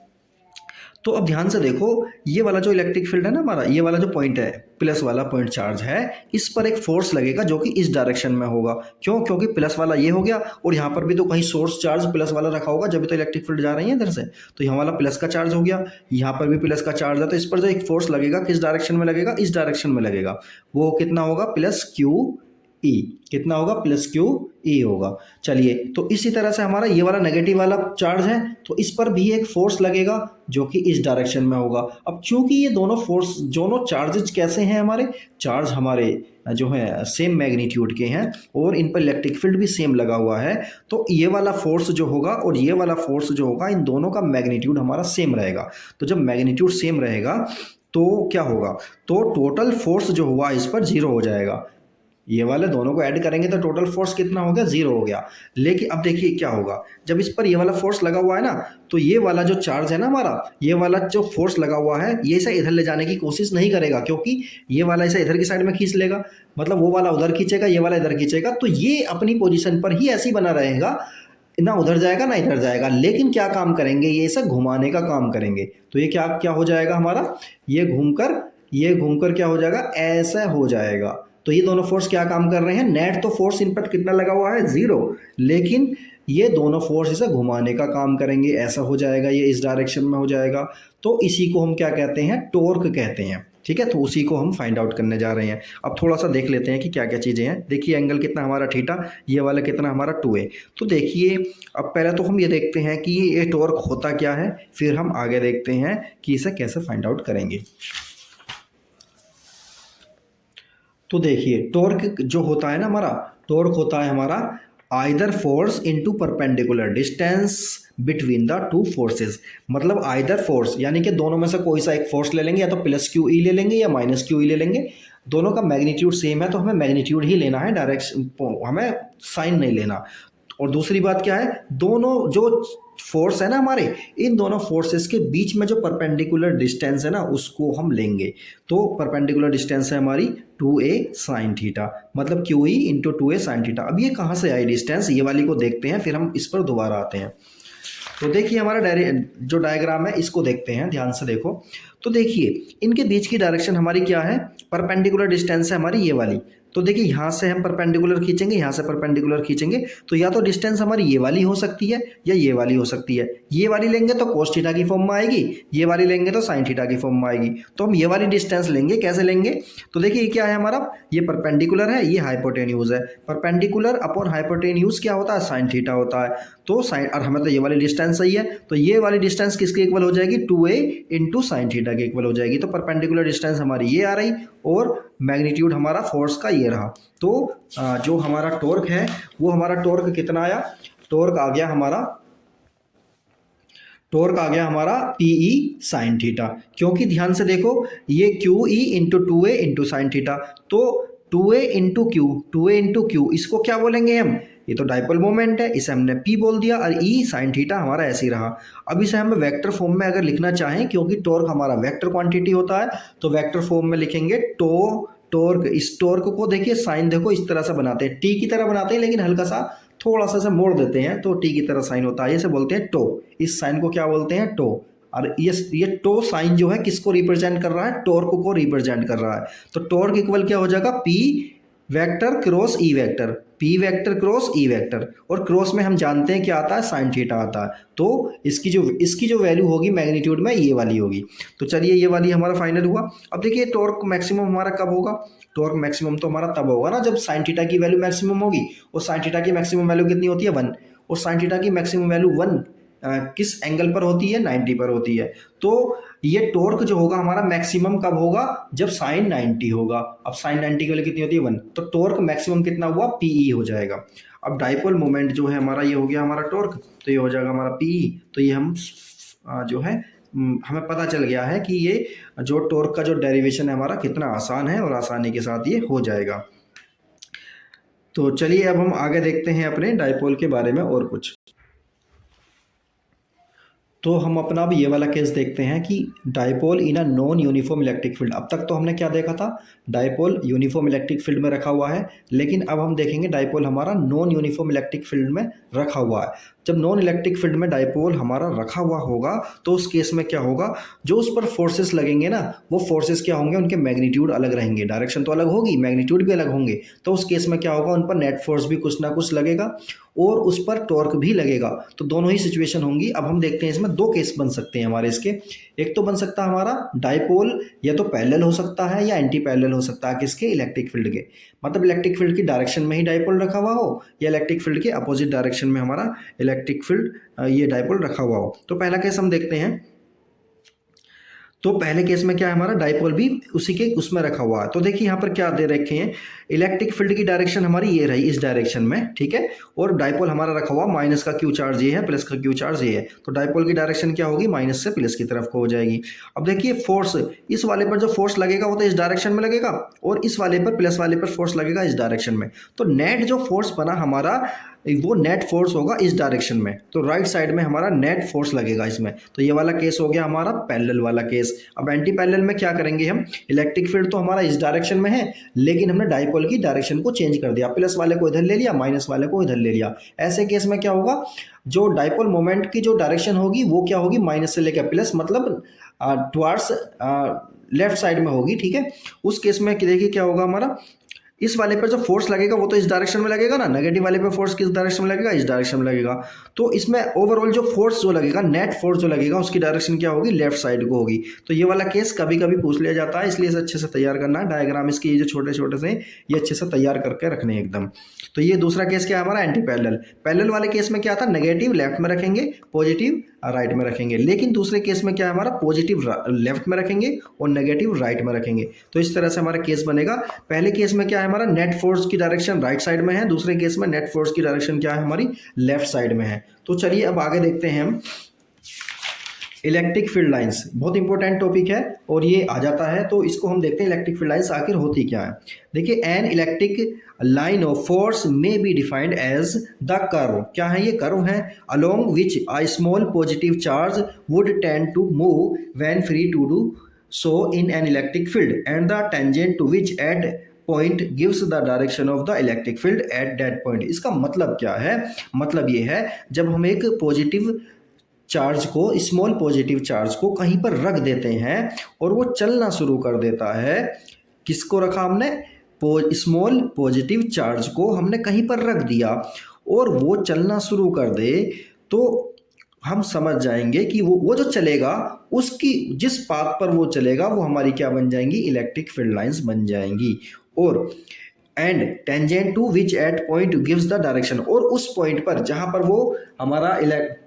तो अब ध्यान से देखो, ये वाला जो इलेक्ट्रिक फील्ड है ना हमारा, ये वाला जो पॉइंट है, प्लस वाला पॉइंट चार्ज है, इस पर एक फोर्स लगेगा जो कि इस डायरेक्शन में होगा। क्यों? क्योंकि प्लस वाला ये हो गया, और यहाँ पर भी तो कहीं सोर्स चार्ज प्लस वाला रखा होगा, जब तो इलेक्ट्रिक फील्ड जा रही है इधर से, तो यहाँ वाला प्लस का चार्ज हो गया, यहाँ पर भी प्लस का चार्ज है, तो इस पर जो एक फोर्स लगेगा किस डायरेक्शन में लगेगा, इस डायरेक्शन में लगेगा। वो कितना होगा? Plus Q E. कितना होगा? प्लस क्यू ई होगा। चलिए, तो इसी तरह से हमारा ये वाला नेगेटिव वाला चार्ज है, तो इस पर भी एक फोर्स लगेगा जो कि इस डायरेक्शन में होगा। अब चूंकि ये दोनों फोर्स, दोनों चार्जेज कैसे हैं, हमारे चार्ज हमारे जो है सेम मैग्नीट्यूड के हैं, और इन पर इलेक्ट्रिक फील्ड भी सेम लगा हुआ है, तो ये वाला फोर्स जो होगा और ये वाला फोर्स जो होगा, इन दोनों का मैग्नीट्यूड हमारा सेम रहेगा। तो जब मैग्नीट्यूड सेम रहेगा तो क्या होगा? तो टोटल फोर्स जो हुआ इस पर 0 हो जाएगा। ये वाले दोनों को ऐड करेंगे तो टोटल फोर्स कितना हो गया? 0 हो गया। लेकिन अब देखिए क्या होगा, जब इस पर ये वाला फोर्स लगा हुआ है ना, तो ये वाला जो चार्ज है ना हमारा, ये वाला जो फोर्स लगा हुआ है, ये इसे इधर ले जाने की कोशिश नहीं करेगा, क्योंकि ये वाला इसे इधर की साइड में खींच लेगा, मतलब वो वाला उधर खींचेगा, ये वाला इधर खींचेगा, तो ये अपनी पोजीशन पर ही ऐसी बना रहेगा, ना उधर जाएगा ना इधर जाएगा। लेकिन क्या काम करेंगे? ये इसे घुमाने का काम करेंगे। तो ये क्या क्या हो जाएगा हमारा? ये घूमकर क्या हो जाएगा? ऐसा हो जाएगा। तो ये दोनों फोर्स क्या काम कर रहे हैं? नेट तो फोर्स इन पर कितना लगा हुआ है? 0, लेकिन ये दोनों फोर्स इसे घुमाने का काम करेंगे, ऐसा हो जाएगा, ये इस डायरेक्शन में हो जाएगा। तो इसी को हम क्या कहते हैं? टॉर्क कहते हैं। ठीक है, तो उसी को हम फाइंड आउट करने जा रहे हैं। अब थोड़ा सा देख लेते हैं कि क्या क्या चीज़ें हैं। देखिए, एंगल कितना हमारा थीटा, ये वाला कितना हमारा 2a। तो देखिए, अब पहले तो हम ये देखते हैं कि ये टॉर्क होता क्या है, फिर हम आगे देखते हैं कि इसे कैसे फाइंड आउट करेंगे। तो देखिए, टॉर्क जो होता है ना हमारा, टॉर्क होता है हमारा either force into perpendicular distance between the two forces. मतलब आइदर फोर्स यानी कि दोनों में से कोई सा एक फोर्स ले लेंगे, या तो प्लस क्यू ई ले लेंगे या माइनस क्यू ई ले लेंगे। दोनों का मैग्नीट्यूड सेम है, तो हमें मैग्नीट्यूड ही लेना है, डायरेक्शन हमें साइन नहीं लेना। और दूसरी बात क्या है, दोनों जो फोर्स है ना हमारे, इन दोनों फोर्सेस के बीच में जो परपेंडिकुलर डिस्टेंस है ना, उसको हम लेंगे। तो परपेंडिकुलर डिस्टेंस है हमारी 2a साइन थीटा, मतलब Q E into 2a sine theta. अब ये कहाँ से आई डिस्टेंस, ये वाली को देखते हैं, फिर हम इस पर दोबारा आते हैं। तो देखिए, हमारा जो डायग्राम है इसको देखते हैं, ध्यान से देखो। तो देखिए, इनके बीच की डायरेक्शन हमारी क्या है? परपेंडिकुलर डिस्टेंस है हमारी ये वाली। तो देखिए, यहाँ से हम परपेंडिकुलर खींचेंगे, यहाँ से परपेंडिकुलर खींचेंगे, तो या तो डिस्टेंस हमारी ये वाली हो सकती है या ये वाली हो सकती है। ये वाली लेंगे तो कोस थीटा की फॉर्म में आएगी, ये वाली लेंगे तो साइन थीटा की फॉर्म में आएगी। तो हम ये वाली डिस्टेंस लेंगे, कैसे लेंगे? तो देखिए, ये क्या है हमारा? ये परपेंडिकुलर है, ये हाइपोटेन्यूज है। परपेंडिकुलर अपॉन हाइपोटेन्यूज क्या होता है? साइन थीटा होता है। तो साइन, और हमें तो ये वाली डिस्टेंस सही है, तो ये वाली डिस्टेंस किसके इक्वल हो जाएगी? 2a इंटू साइन थीटा के इक्वल हो जाएगी। तो परपेंडिकुलर डिस्टेंस हमारी ये आ रही, और मैग्नीट्यूड हमारा फोर्स का ये रहा। तो जो हमारा टॉर्क है, वो हमारा टॉर्क कितना आया? टॉर्क आ गया हमारा पीई साइन थीटा। क्योंकि ध्यान से देखो, ये Q E into 2a into sine theta, तो 2a इंटू क्यू इसको क्या बोलेंगे हम? ये तो डाइपोल मोमेंट है, इसे हमने P बोल दिया, और E साइन थीटा हमारा ऐसे ही रहा। अब इसे हम वेक्टर फॉर्म में अगर लिखना चाहें, क्योंकि टॉर्क हमारा वेक्टर क्वांटिटी होता है, तो वेक्टर फॉर्म में लिखेंगे टॉर्क। इस टॉर्क को देखिए, साइन देखो इस तरह से बनाते हैं, टी की तरह बनाते हैं, लेकिन हल्का सा थोड़ा सा मोड़ देते हैं, तो टी की तरह साइन होता है, इसे बोलते हैं टो। इस साइन को क्या बोलते हैं? टो। और ये टो साइन जो है किसको रिप्रेजेंट कर रहा है? टॉर्क को रिप्रेजेंट कर रहा है। तो टॉर्क इक्वल क्या हो जाएगा? P vector cross E vector, P vector cross E vector, और क्रॉस में हम जानते हैं क्या आता है? साइन थीटा आता है। तो इसकी जो वैल्यू होगी मैग्नीट्यूड में, ये वाली होगी। तो चलिए, ये वाली हमारा फाइनल हुआ। अब देखिए, टॉर्क मैक्सिमम हमारा कब होगा? टॉर्क मैक्सिमम तो हमारा तब होगा ना जब साइन थीटा की वैल्यू मैक्सिमम होगी, और साइन थीटा की मैक्सिमम वैल्यू कितनी होती है? 1, और साइन थीटा की मैक्सिमम वैल्यू 1 किस एंगल पर होती है? 90 पर होती है। तो ये टॉर्क जो होगा हमारा मैक्सिमम कब होगा? जब साइन 90 होगा। अब साइन 90 की वैल्यू कितनी होती है? 1। तो टॉर्क मैक्सिमम कितना हुआ? पीई हो जाएगा। अब डाइपोल मोमेंट जो है हमारा, ये हो गया हमारा टॉर्क, तो ये हो जाएगा हमारा पीई। तो ये हम जो है हमें पता चल गया है कि ये जो टॉर्क का जो डेरिवेशन है हमारा कितना आसान है, और आसानी के साथ ये हो जाएगा। तो चलिए, अब हम आगे देखते हैं अपने डाइपोल के बारे में और कुछ। तो हम अपना अब ये वाला केस देखते हैं कि dipole in a non uniform electric field. अब तक तो हमने क्या देखा था, डाइपोल यूनिफॉर्म इलेक्ट्रिक फील्ड में रखा हुआ है, लेकिन अब हम देखेंगे डाइपोल हमारा नॉन यूनिफॉर्म इलेक्ट्रिक फील्ड में रखा हुआ है। जब नॉन इलेक्ट्रिक फील्ड में डाइपोल हमारा रखा हुआ होगा तो उस केस में क्या होगा, जो उस पर फोर्सेस लगेंगे ना, वो फोर्सेस क्या होंगे, उनके मैग्नीट्यूड अलग रहेंगे, डायरेक्शन तो अलग होगी, मैग्नीट्यूड भी अलग होंगे। तो उस केस में क्या होगा, उन पर नेट फोर्स भी कुछ ना कुछ लगेगा और उस पर टॉर्क भी लगेगा। तो दोनों ही सिचुएशन होंगी। अब हम देखते हैं इसमें दो केस बन सकते हैं हमारे इसके। एक तो बन सकता है हमारा डाइपोल या तो पैरेलल हो सकता है या एंटी पैरेलल हो सकता है किसके, इलेक्ट्रिक फील्ड के। मतलब इलेक्ट्रिक फील्ड की डायरेक्शन में ही डाइपोल रखा हुआ हो या इलेक्ट्रिक फील्ड के अपोजिट डायरेक्शन में हमारा इलेक्ट्रिक फील्ड ये डाइपोल रखा हुआ हो। तो पहला केस हम देखते हैं। तो पहले केस में क्या है, हमारा डाइपोल भी उसी के उसमें रखा हुआ है। तो देखिए यहाँ पर क्या दे रखे हैं, इलेक्ट्रिक फील्ड की डायरेक्शन हमारी ये रही इस डायरेक्शन में, ठीक है, और डाइपोल हमारा रखा हुआ माइनस का क्यू चार्ज ये है, प्लस का क्यू चार्ज ये है। तो डाइपोल की डायरेक्शन क्या होगी, माइनस से प्लस की तरफ को हो जाएगी। अब देखिए फोर्स, इस वाले पर जो फोर्स लगेगा वो तो इस डायरेक्शन में लगेगा और इस वाले पर, प्लस वाले पर फोर्स लगेगा इस डायरेक्शन में। तो नेट जो फोर्स बना हमारा वो नेट फोर्स होगा इस डायरेक्शन में। तो राइट साइड में हमारा नेट फोर्स लगेगा इसमें। तो ये वाला केस हो गया हमारा पैरेलल वाला केस। अब एंटी पैरेलल में क्या करेंगे हम, इलेक्ट्रिक फील्ड तो हमारा इस डायरेक्शन में है, लेकिन हमने डाइपोल की डायरेक्शन को चेंज कर दिया, प्लस वाले को इधर ले लिया, माइनस वाले को इधर ले लिया। ऐसे केस में क्या होगा, जो डाइपोल मोमेंट की जो डायरेक्शन होगी वो क्या होगी, माइनस से लेकर प्लस, मतलब टुवार्ड्स लेफ्ट साइड में होगी, ठीक है। उस केस में देखिए क्या होगा हमारा, इस वाले पर जो फोर्स लगेगा वो तो इस डायरेक्शन में लगेगा ना, नेगेटिव वाले पे फोर्स किस डायरेक्शन में लगेगा, इस डायरेक्शन में लगेगा। तो इसमें ओवरऑल जो फोर्स जो लगेगा, नेट फोर्स जो लगेगा, उसकी डायरेक्शन क्या होगी, लेफ्ट साइड को होगी। तो ये वाला केस कभी कभी पूछ लिया जाता है, इसलिए इसे अच्छे से तैयार करना है। डायग्राम इसके ये जो छोटे छोटे से ये अच्छे से तैयार करके रखने हैं एकदम। तो ये दूसरा केस क्या है हमारा, एंटी पैरेलल। पैरेलल वाले केस में क्या था, नेगेटिव लेफ्ट में रखेंगे, पॉजिटिव राइट में रखेंगे। लेकिन दूसरे केस में क्या है हमारा, पॉजिटिव लेफ्ट में रखेंगे और नेगेटिव राइट में रखेंगे। तो इस तरह से हमारा केस बनेगा। पहले केस में क्या है हमारा, नेट फोर्स की डायरेक्शन राइट साइड में है, दूसरे केस में नेट फोर्स की डायरेक्शन क्या है हमारी, लेफ्ट साइड में है। तो चलिए अब आगे देखते हैं हम इलेक्ट्रिक फील्ड लाइंस। बहुत इंपॉर्टेंट टॉपिक है और ये आ जाता है, तो इसको हम देखते हैं इलेक्ट्रिक फील्ड लाइंस आखिर होती क्या है। देखिए, an electric line of force may be defined as the curve. क्या है ये, कर्व है, along which a small positive charge would tend to move when free to do so in an electric field and the tangent to which at point gives the direction of the electric field at that point. इसका मतलब क्या है, मतलब ये है जब हम एक पॉजिटिव चार्ज को, स्मॉल पॉजिटिव चार्ज को कहीं पर रख देते हैं और वो चलना शुरू कर देता है। किसको रखा हमने, स्मॉल पॉजिटिव चार्ज को हमने कहीं पर रख दिया और वो चलना शुरू कर दे, तो हम समझ जाएंगे कि वो जो चलेगा, उसकी जिस पाथ पर वो चलेगा वो हमारी क्या बन जाएंगी, इलेक्ट्रिक फील्ड लाइंस बन जाएंगी। और and tangent to which at point gives the direction, और उस पॉइंट पर जहां पर वो हमारा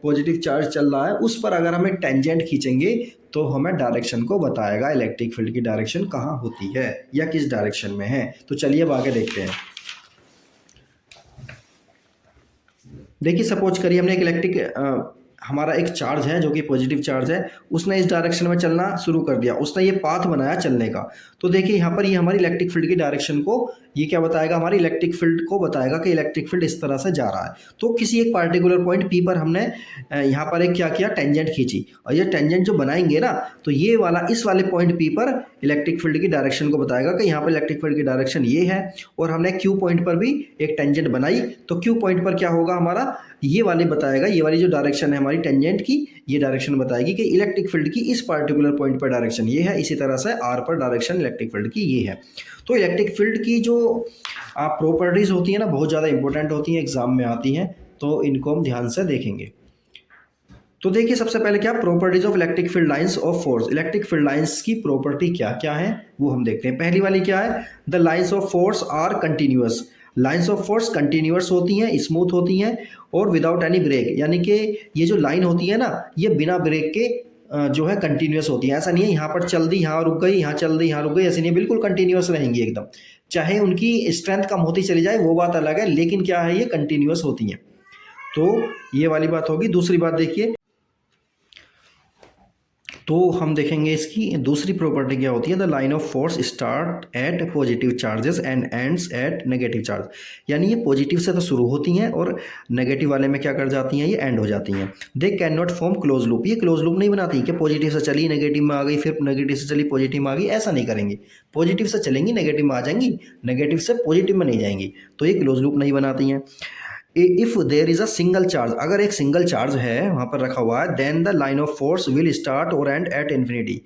पॉजिटिव चार्ज चल रहा है उस पर अगर हमें टेंजेंट खींचेंगे तो हमें डायरेक्शन को बताएगा, इलेक्ट्रिक फील्ड की डायरेक्शन कहाँ होती है या किस डायरेक्शन में है। तो चलिए अब आगे देखते हैं। देखिए, सपोज करिए हमने एक इलेक्ट्रिक हमारा एक चार्ज है जो कि पॉजिटिव चार्ज है, उसने इस डायरेक्शन में चलना शुरू कर दिया, उसने ये पाथ बनाया चलने का। तो देखिए यहाँ पर ये हमारी इलेक्ट्रिक फील्ड की डायरेक्शन को, ये क्या बताएगा, हमारी इलेक्ट्रिक फील्ड को बताएगा कि इलेक्ट्रिक फील्ड इस तरह से जा रहा है। तो किसी एक पार्टिकुलर पॉइंट पी पर हमने यहाँ पर एक क्या किया, टेंजेंट खींची, और ये टेंजेंट जो बनाएंगे ना, तो ये वाला इस वाले पॉइंट पी पर इलेक्ट्रिक फील्ड की डायरेक्शन को बताएगा कि यहाँ पर इलेक्ट्रिक फील्ड की डायरेक्शन ये है। और हमने क्यू पॉइंट पर भी एक टेंजेंट बनाई, तो क्यू पॉइंट पर क्या होगा हमारा, ये वाली बताएगा, ये वाली जो डायरेक्शन है हमारी टेंजेंट की, ये डायरेक्शन बताएगी कि इलेक्ट्रिक फील्ड की इस पार्टिकुलर पॉइंट पर डायरेक्शन ये है। इसी तरह से आर पर डायरेक्शन इलेक्ट्रिक फील्ड की ये है। तो इलेक्ट्रिक फील्ड की जो प्रॉपर्टीज होती है ना, बहुत ज़्यादा इंपॉर्टेंट होती हैं, एग्जाम में आती हैं, तो इनको हम ध्यान से देखेंगे। तो देखिए सबसे पहले क्या, properties of electric field lines of force. Electric field lines की प्रॉपर्टी क्या क्या है वो हम देखते हैं। पहली वाली क्या है, the lines of force are continuous. Lines of force continuous होती हैं, स्मूथ होती हैं और विदाउट एनी ब्रेक, यानी कि ये जो लाइन होती है ना, ये बिना ब्रेक के जो है कंटिन्यूअस होती है। ऐसा नहीं है यहाँ पर चल दी, यहाँ रुक गई, यहाँ चल दी, यहाँ रुक गई, ऐसे नहीं, बिल्कुल कंटिन्यूअस रहेंगी एकदम। चाहे उनकी स्ट्रेंथ कम होती चली जाए वो बात अलग है, लेकिन क्या है, ये कंटिन्यूअस होती हैं। तो ये वाली बात होगी। दूसरी बात देखिए, तो हम देखेंगे इसकी दूसरी प्रॉपर्टी क्या होती है, the line of force start at positive charges and ends at negative charge. यानी ये पॉजिटिव से तो शुरू होती हैं और नेगेटिव वाले में क्या कर जाती हैं, ये एंड हो जाती हैं। They can not form close loop, ये क्लोज लूप नहीं बनाती कि पॉजिटिव से चली नेगेटिव में आ गई, फिर नेगेटिव से चली पॉजिटिव में आ गई, ऐसा नहीं करेंगी। पॉजिटिव से चलेंगी नेगेटिव में आ जाएंगी, नेगेटिव से पॉजिटिव में नहीं जाएंगी, तो ये क्लोज लूप नहीं बनाती हैं। If there is a single charge, अगर एक सिंगल चार्ज है वहां पर रखा हुआ है, then the line of force will start और एंड एट इन्फिनिटी।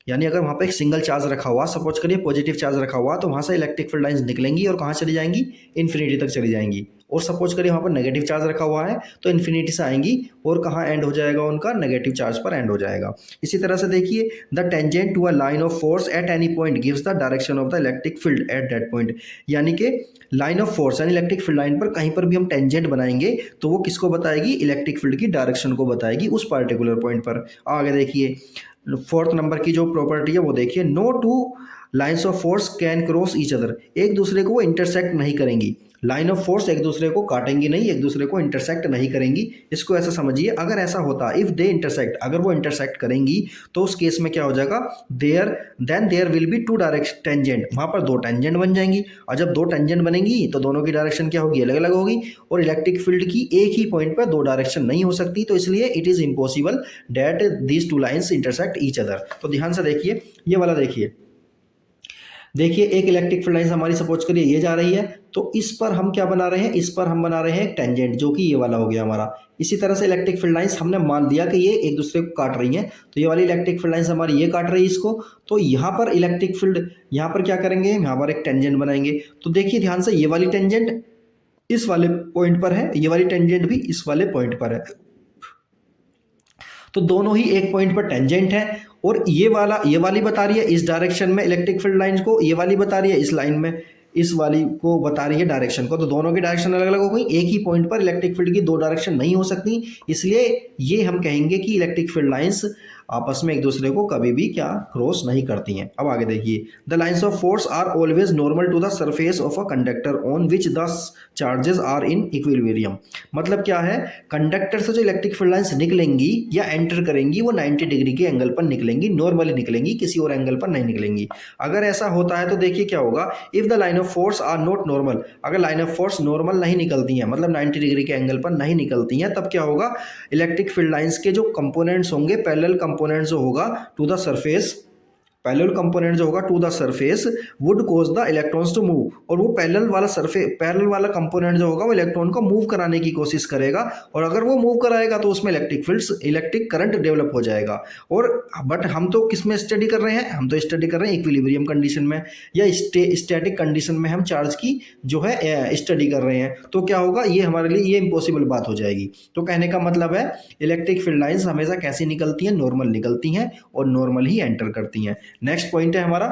यानी अगर वहाँ पे एक सिंगल चार्ज रखा हुआ, सपोज करिए पॉजिटिव चार्ज रखा हुआ, तो वहाँ से इलेक्ट्रिक फील्ड लाइंस निकलेंगी और कहाँ चली जाएंगी, इन्फिनिटी तक चली जाएंगी। और सपोज करिए वहाँ पर नेगेटिव चार्ज रखा हुआ है तो इन्फिनिटी से आएंगी और कहाँ एंड हो जाएगा, उनका नेगेटिव चार्ज पर एंड हो जाएगा। इसी तरह से देखिए, the tangent to a line of force at any point gives the direction of the electric field at that point. यानी कि लाइन ऑफ फोर्स यानी इलेक्ट्रिक फील्ड लाइन पर कहीं पर भी हम टेंजेंट बनाएंगे तो वो किसको बताएगी, इलेक्ट्रिक फील्ड की डायरेक्शन को बताएगी उस पार्टिकुलर पॉइंट पर। आगे देखिए फोर्थ नंबर की जो प्रॉपर्टी है वो देखिए, no two lines of force can cross each other. एक दूसरे को वो इंटरसेक्ट नहीं करेंगी, लाइन ऑफ फोर्स एक दूसरे को काटेंगी नहीं, एक दूसरे को इंटरसेक्ट नहीं करेंगी। इसको ऐसा समझिए, अगर ऐसा होता, इफ दे इंटरसेक्ट, अगर वो इंटरसेक्ट करेंगी तो उस केस में क्या हो जाएगा, there will be two direction tangent, वहाँ पर दो टेंजेंट बन जाएंगी। और जब दो टेंजेंट बनेंगी तो दोनों की डायरेक्शन क्या होगी, अलग अलग होगी। और इलेक्ट्रिक फील्ड की एक ही पॉइंट पर दो डायरेक्शन नहीं हो सकती, तो इसलिए it is impossible that these two lines intersect each other. तो ध्यान से देखिए, ये वाला देखिए एक इलेक्ट्रिक फील्ड लाइन हमारी सपोज करिए ये जा रही है, तो इस पर हम क्या बना रहे हैं, इस पर हम बना रहे हैं एक टेंजेंट जो कि ये वाला हो गया हमारा। इसी तरह से इलेक्ट्रिक फील्ड लाइंस हमने मान दिया कि ये एक दूसरे को काट रही हैं, तो ये वाली इलेक्ट्रिक फील्ड लाइंस हमारी ये काट रही है इसको, तो यहाँ पर इलेक्ट्रिक फील्ड, यहाँ पर क्या करेंगे, यहाँ पर एक टेंजेंट बनाएंगे। तो देखिए ध्यान से, ये वाली टेंजेंट इस वाले पॉइंट पर है, ये वाली टेंजेंट भी इस वाले पॉइंट पर है, तो दोनों ही एक पॉइंट पर टेंजेंट है। और ये वाली बता रही है इस डायरेक्शन में इलेक्ट्रिक फील्ड लाइंस को, ये वाली बता रही है इस लाइन में, इस वाली को बता रही है डायरेक्शन को, तो दोनों की डायरेक्शन अलग अलग हो गई। एक ही पॉइंट पर इलेक्ट्रिक फील्ड की दो डायरेक्शन नहीं हो सकती, इसलिए ये हम कहेंगे कि इलेक्ट्रिक फील्ड लाइंस आपस में एक दूसरे को कभी भी क्या क्रॉस नहीं करती हैं। अब आगे देखिए, the lines of force are always normal to the surface of a conductor on which the charges are in equilibrium. मतलब क्या है, कंडक्टर से जो इलेक्ट्रिक फील्ड लाइंस निकलेंगी या एंटर करेंगी वो 90 डिग्री के एंगल पर निकलेंगी, नॉर्मली निकलेंगी, किसी और एंगल पर नहीं निकलेंगी। अगर ऐसा होता है तो देखिए क्या होगा, if the line of force are not normal, अगर लाइन ऑफ फोर्स नॉर्मल नहीं निकलती हैं, मतलब 90 डिग्री के एंगल पर नहीं निकलती हैं, तब क्या होगा, इलेक्ट्रिक फील्ड लाइंस के जो कंपोनेंट्स होंगे, पैरेलल कंपोनेंट जो होगा to the surface, parallel component जो होगा to the surface would cause the electrons to move, और वो पैरेलल वाला कंपोनेंट जो होगा वो इलेक्ट्रॉन को मूव कराने की कोशिश करेगा, और अगर वो मूव कराएगा तो उसमें इलेक्ट्रिक करंट डेवलप हो जाएगा। और बट हम तो किस में स्टडी कर रहे हैं, हम तो स्टडी कर रहे हैं इक्विलिब्रियम कंडीशन में या स्टैटिक कंडीशन में हम चार्ज की जो है स्टडी कर रहे हैं, तो क्या होगा, ये हमारे लिए ये इम्पॉसिबल बात हो जाएगी। तो कहने का मतलब है इलेक्ट्रिक फील्ड लाइंस हमेशा कैसी निकलती हैं, नॉर्मल निकलती हैं और नॉर्मल ही एंटर करती हैं। नेक्स्ट पॉइंट है हमारा,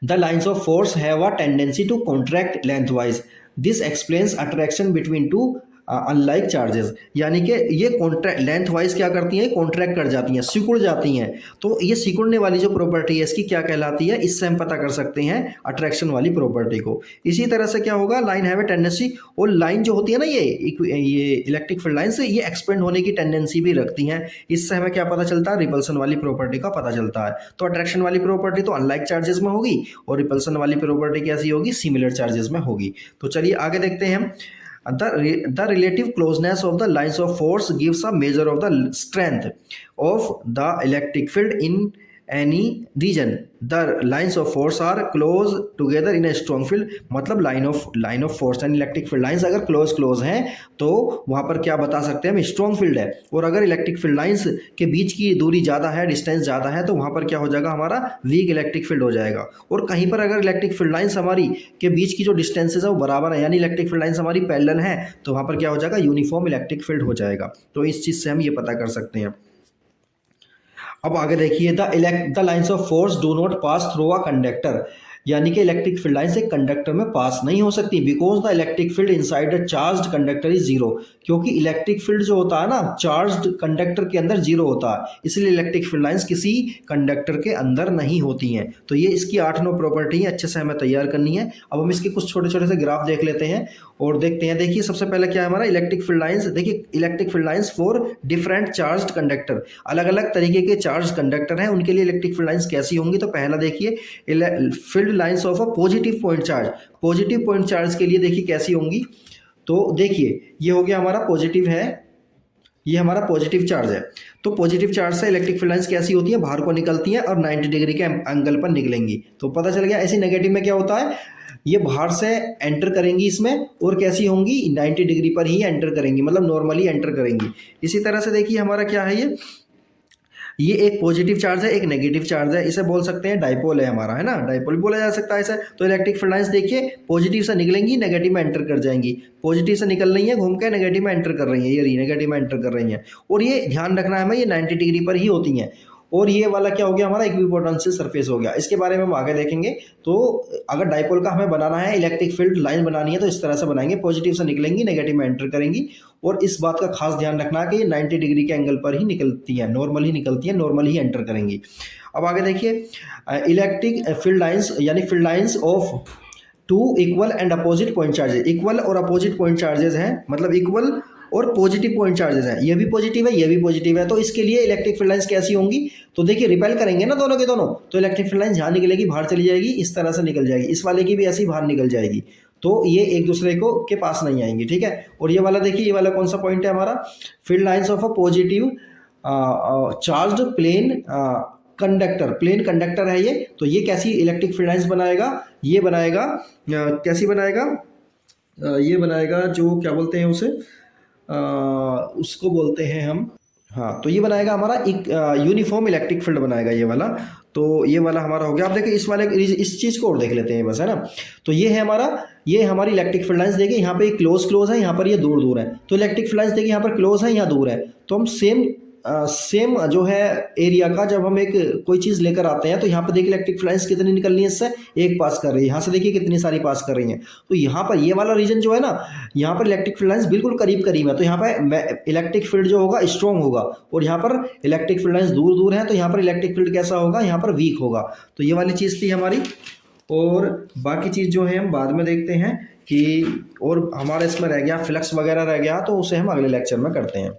the lines of force have a tendency to contract lengthwise, this explains attraction between two unlike charges. यानी कि ये कॉन्ट्रैक्ट लेंथ वाइज क्या करती हैं, कॉन्ट्रैक्ट कर जाती हैं, सिकुड़ जाती हैं। तो ये सिकुड़ने वाली जो प्रॉपर्टी है इसकी क्या कहलाती है, इससे हम पता कर सकते हैं अट्रैक्शन वाली प्रॉपर्टी को। इसी तरह से क्या होगा, लाइन हैव ए टेंडेंसी, और लाइन जो होती है ना ये इलेक्ट्रिक फील्ड लाइन से ये एक्सपेंड होने की टेंडेंसी भी रखती हैं। इससे हमें क्या पता चलता है, रिपल्सन वाली प्रॉपर्टी का पता चलता है। तो अट्रैक्शन वाली प्रॉपर्टी तो अनलाइक चार्जेस में होगी और रिपल्सन वाली प्रॉपर्टी कैसी होगी, सिमिलर चार्जेस में होगी। तो चलिए आगे देखते हैं हम, the relative closeness of the lines of force gives a measure of the strength of the electric field in any region. The lines of force are close together in a strong field. मतलब line of force and electric field lines अगर close हैं तो वहाँ पर क्या बता सकते हैं हम, strong field है। और अगर इलेक्ट्रिक फील्ड लाइंस के बीच की दूरी ज़्यादा है, डिस्टेंस ज़्यादा है, तो वहाँ पर क्या हो जाएगा, हमारा वीक इलेक्ट्रिक फील्ड हो जाएगा। और कहीं पर अगर इलेक्ट्रिक फील्ड लाइंस हमारी के बीच की जो डिस्टेंसेज है वो बराबर है, यानी इलेक्ट्रिक फील्ड लाइंस हमारी पैरेलल है, तो वहाँ पर क्या हो जाएगा, यूनिफॉर्म इलेक्ट्रिक फील्ड हो जाएगा। तो इस चीज़ से हम ये पता कर सकते हैं। अब आगे देखिए, the lines of force do not pass through a conductor. यानी कि इलेक्ट्रिक फील्ड लाइंस एक कंडक्टर में पास नहीं हो सकती, because the electric field inside a charged conductor is zero, क्योंकि इलेक्ट्रिक फील्ड जो होता है ना चार्ज्ड कंडक्टर के अंदर जीरो होता है, इसलिए इलेक्ट्रिक फील्ड लाइंस किसी कंडक्टर के अंदर नहीं होती हैं। तो ये इसकी 8-9 प्रॉपर्टी है, अच्छे से हमें तैयार करनी है। अब हम इसके कुछ छोटे छोटे से ग्राफ देख लेते हैं और देखते हैं। देखिए सबसे पहले क्या है हमारा इलेक्ट्रिक फील्ड लाइंस, देखिए electric field lines for different charged conductor, अलग अलग तरीके के चार्ज कंडक्टर हैं उनके लिए इलेक्ट्रिक फील्ड लाइंस कैसी होंगी। तो पहला देखिए field lines of a positive point charge, positive point charge के लिए देखिए कैसी होंगी। तो देखिए ये हो गया हमारा पॉजिटिव है, ये हमारा पॉजिटिव चार्ज है। तो पॉजिटिव चार्ज से इलेक्ट्रिक फील्ड लाइंस कैसी होती है, बाहर को निकलती हैं और 90 डिग्री के एंगल पर निकलेंगी। तो पता चल गया। ऐसी नेगेटिव में क्या होता है, ये बाहर से एंटर करेंगी इसमें और कैसी होंगी 90 डिग्री पर ही एंटर करेंगी, मतलब नॉर्मली एंटर करेंगी। इसी तरह से देखिए हमारा क्या है, ये एक पॉजिटिव चार्ज है एक नेगेटिव चार्ज है, इसे बोल सकते हैं डाइपोल है हमारा, है ना, डाइपोल बोला जा सकता है इसे। तो इलेक्ट्रिक फील्ड लाइंस देखिए पॉजिटिव से निकलेंगी नेगेटिव में एंटर कर जाएंगी, पॉजिटिव से निकल रही है घूम के नेगेटिव में एंटर कर रही है, ये नेगेटिव में एंटर कर रही है। और ये ध्यान रखना है हमें, ये 90 डिग्री पर ही होती हैं। और ये वाला क्या हो गया हमारा इक्विपोटेंशियल सरफेस हो गया, इसके बारे में हम आगे देखेंगे। तो अगर डाइपोल का हमें बनाना है, इलेक्ट्रिक फील्ड लाइन बनानी है तो इस तरह से बनाएंगे, पॉजिटिव से निकलेंगी नेगेटिव में एंटर करेंगी। और इस बात का खास ध्यान रखना है कि ये 90 डिग्री के एंगल पर ही निकलती है, नॉर्मल ही निकलती है, नॉर्मल ही एंटर करेंगी। अब आगे देखिए इलेक्ट्रिक फील्ड लाइंस यानी field lines of two equal and opposite point charges, equal और अपोजिट पॉइंट चार्जेस हैं, मतलब इक्वल और पॉजिटिव पॉइंट चार्जेस हैं, ये भी पॉजिटिव है ये भी पॉजिटिव है। तो इसके लिए इलेक्ट्रिक फील्ड लाइंस कैसी होंगी, तो देखिए रिपेल करेंगे ना दोनों के दोनों, तो इलेक्ट्रिक फील्ड लाइंस यहाँ निकलेगी बाहर चली जाएगी, इस तरह से निकल जाएगी, इस वाले की भी ऐसी बाहर निकल जाएगी। तो ये एक दूसरे को के पास नहीं आएंगी, ठीक है। और ये वाला देखिए, ये वाला कौन सा पॉइंट है हमारा, field lines of a positive charged plane conductor, plane conductor है ये। तो ये कैसी इलेक्ट्रिक फील्ड लाइंस बनाएगा, ये बनाएगा कैसी बनाएगा, ये बनाएगा जो क्या बोलते हैं उसे, उसको बोलते हैं हम, हाँ, तो ये बनाएगा हमारा एक यूनिफॉर्म इलेक्ट्रिक फील्ड बनाएगा ये वाला। तो ये वाला हमारा हो गया। आप देखिए इस वाले इस चीज़ को और देख लेते हैं बस, है ना। तो ये है हमारा, ये हमारी इलेक्ट्रिक फील्ड लाइंस देखिए, यहाँ पे क्लोज है, यहाँ पर ये दूर दूर है। तो इलेक्ट्रिक फील्ड लाइंस देखिए यहाँ पर क्लोज है यहाँ दूर है, तो हम सेम जो है एरिया का जब हम एक कोई चीज़ लेकर आते हैं तो यहाँ पर देखिए इलेक्ट्रिक फील्ड लाइंस कितनी निकल रही है, इससे एक पास कर रही है, यहाँ से देखिए कितनी सारी पास कर रही हैं। तो यहाँ पर ये वाला रीजन जो है ना, यहाँ पर इलेक्ट्रिक फील्ड लाइंस बिल्कुल करीब करीब है, तो यहाँ पर इलेक्ट्रिक फील्ड जो होगा स्ट्रॉन्ग होगा, और यहाँ पर इलेक्ट्रिक फील्ड लाइंस दूर दूर है तो यहाँ पर इलेक्ट्रिक फील्ड कैसा होगा, यहाँ पर वीक होगा। तो ये वाली चीज़ थी हमारी, और बाकी चीज़ जो है हम बाद में देखते हैं कि, और हमारा इसमें रह गया फ्लक्स वगैरह रह गया, तो उसे हम अगले लेक्चर में करते हैं।